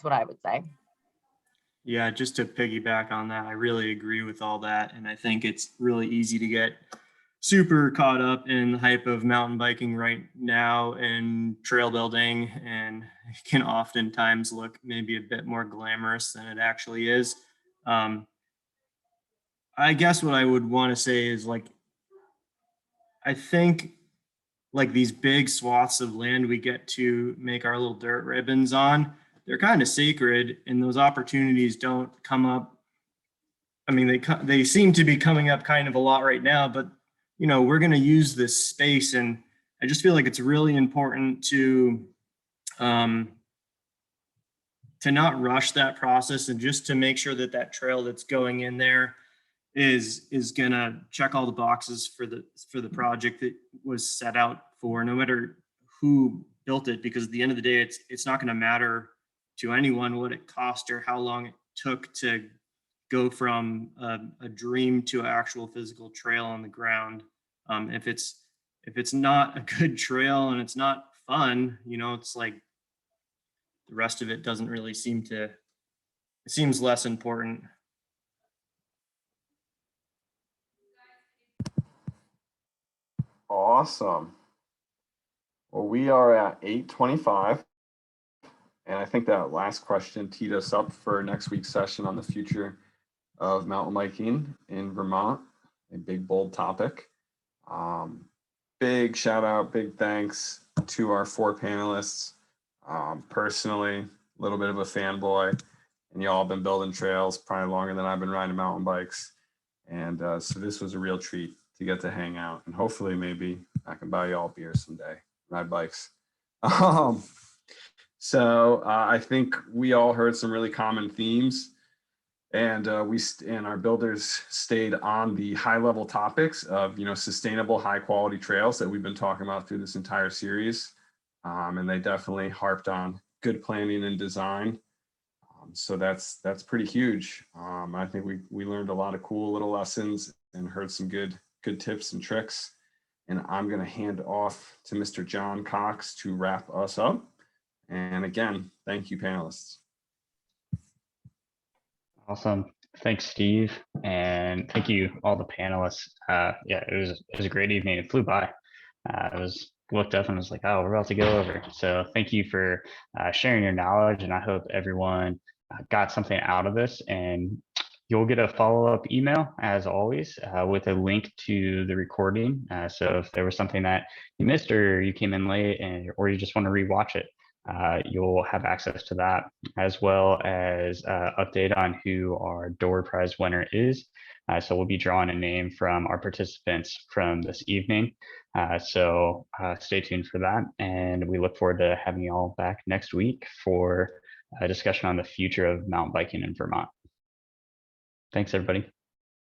what I would say. Yeah, just to piggyback on that, I really agree with all that. And I think it's really easy to get super caught up in the hype of mountain biking right now and trail building, and it can oftentimes look maybe a bit more glamorous than it actually is. I guess what I would want to say is, like, I think like these big swaths of land we get to make our little dirt ribbons on, they're kind of sacred, and those opportunities don't come up. I mean, they seem to be coming up kind of a lot right now, but we're going to use this space, and I just feel like it's really important to not rush that process, and just to make sure that that trail that's going in there is gonna check all the boxes for the project that was set out for, no matter who built it, because at the end of the day, it's not going to matter to anyone what it cost or how long it took to go from a dream to an actual physical trail on the ground. If it's not a good trail and it's not fun, it's like the rest of it doesn't really it seems less important. Awesome. Well, we are at 8:25, and I think that last question teed us up for next week's session on the future of mountain biking in Vermont, a big, bold topic. Big shout out, big thanks to our 4 panelists. Personally, a little bit of a fanboy, and y'all have been building trails probably longer than I've been riding mountain bikes. And so this was a real treat to get to hang out, and hopefully maybe I can buy y'all beer someday, ride bikes. So I think we all heard some really common themes, and our builders stayed on the high level topics of sustainable, high quality trails that we've been talking about through this entire series, and they definitely harped on good planning and design. So that's pretty huge. I think we learned a lot of cool little lessons and heard some good tips and tricks. And I'm going to hand off to Mr. John Cox to wrap us up. And again, thank you, panelists. Awesome. Thanks, Steve. And thank you, all the panelists. Yeah, it was a great evening. It flew by. I looked up and was like, oh, we're about to go over. So thank you for sharing your knowledge. And I hope everyone got something out of this. And you'll get a follow-up email, as always, with a link to the recording. So if there was something that you missed, or you came in late, or you just want to rewatch it, you'll have access to that, as well as update on who our door prize winner is. So we'll be drawing a name from our participants from this evening. So stay tuned for that. And we look forward to having you all back next week for a discussion on the future of mountain biking in Vermont. Thanks, everybody.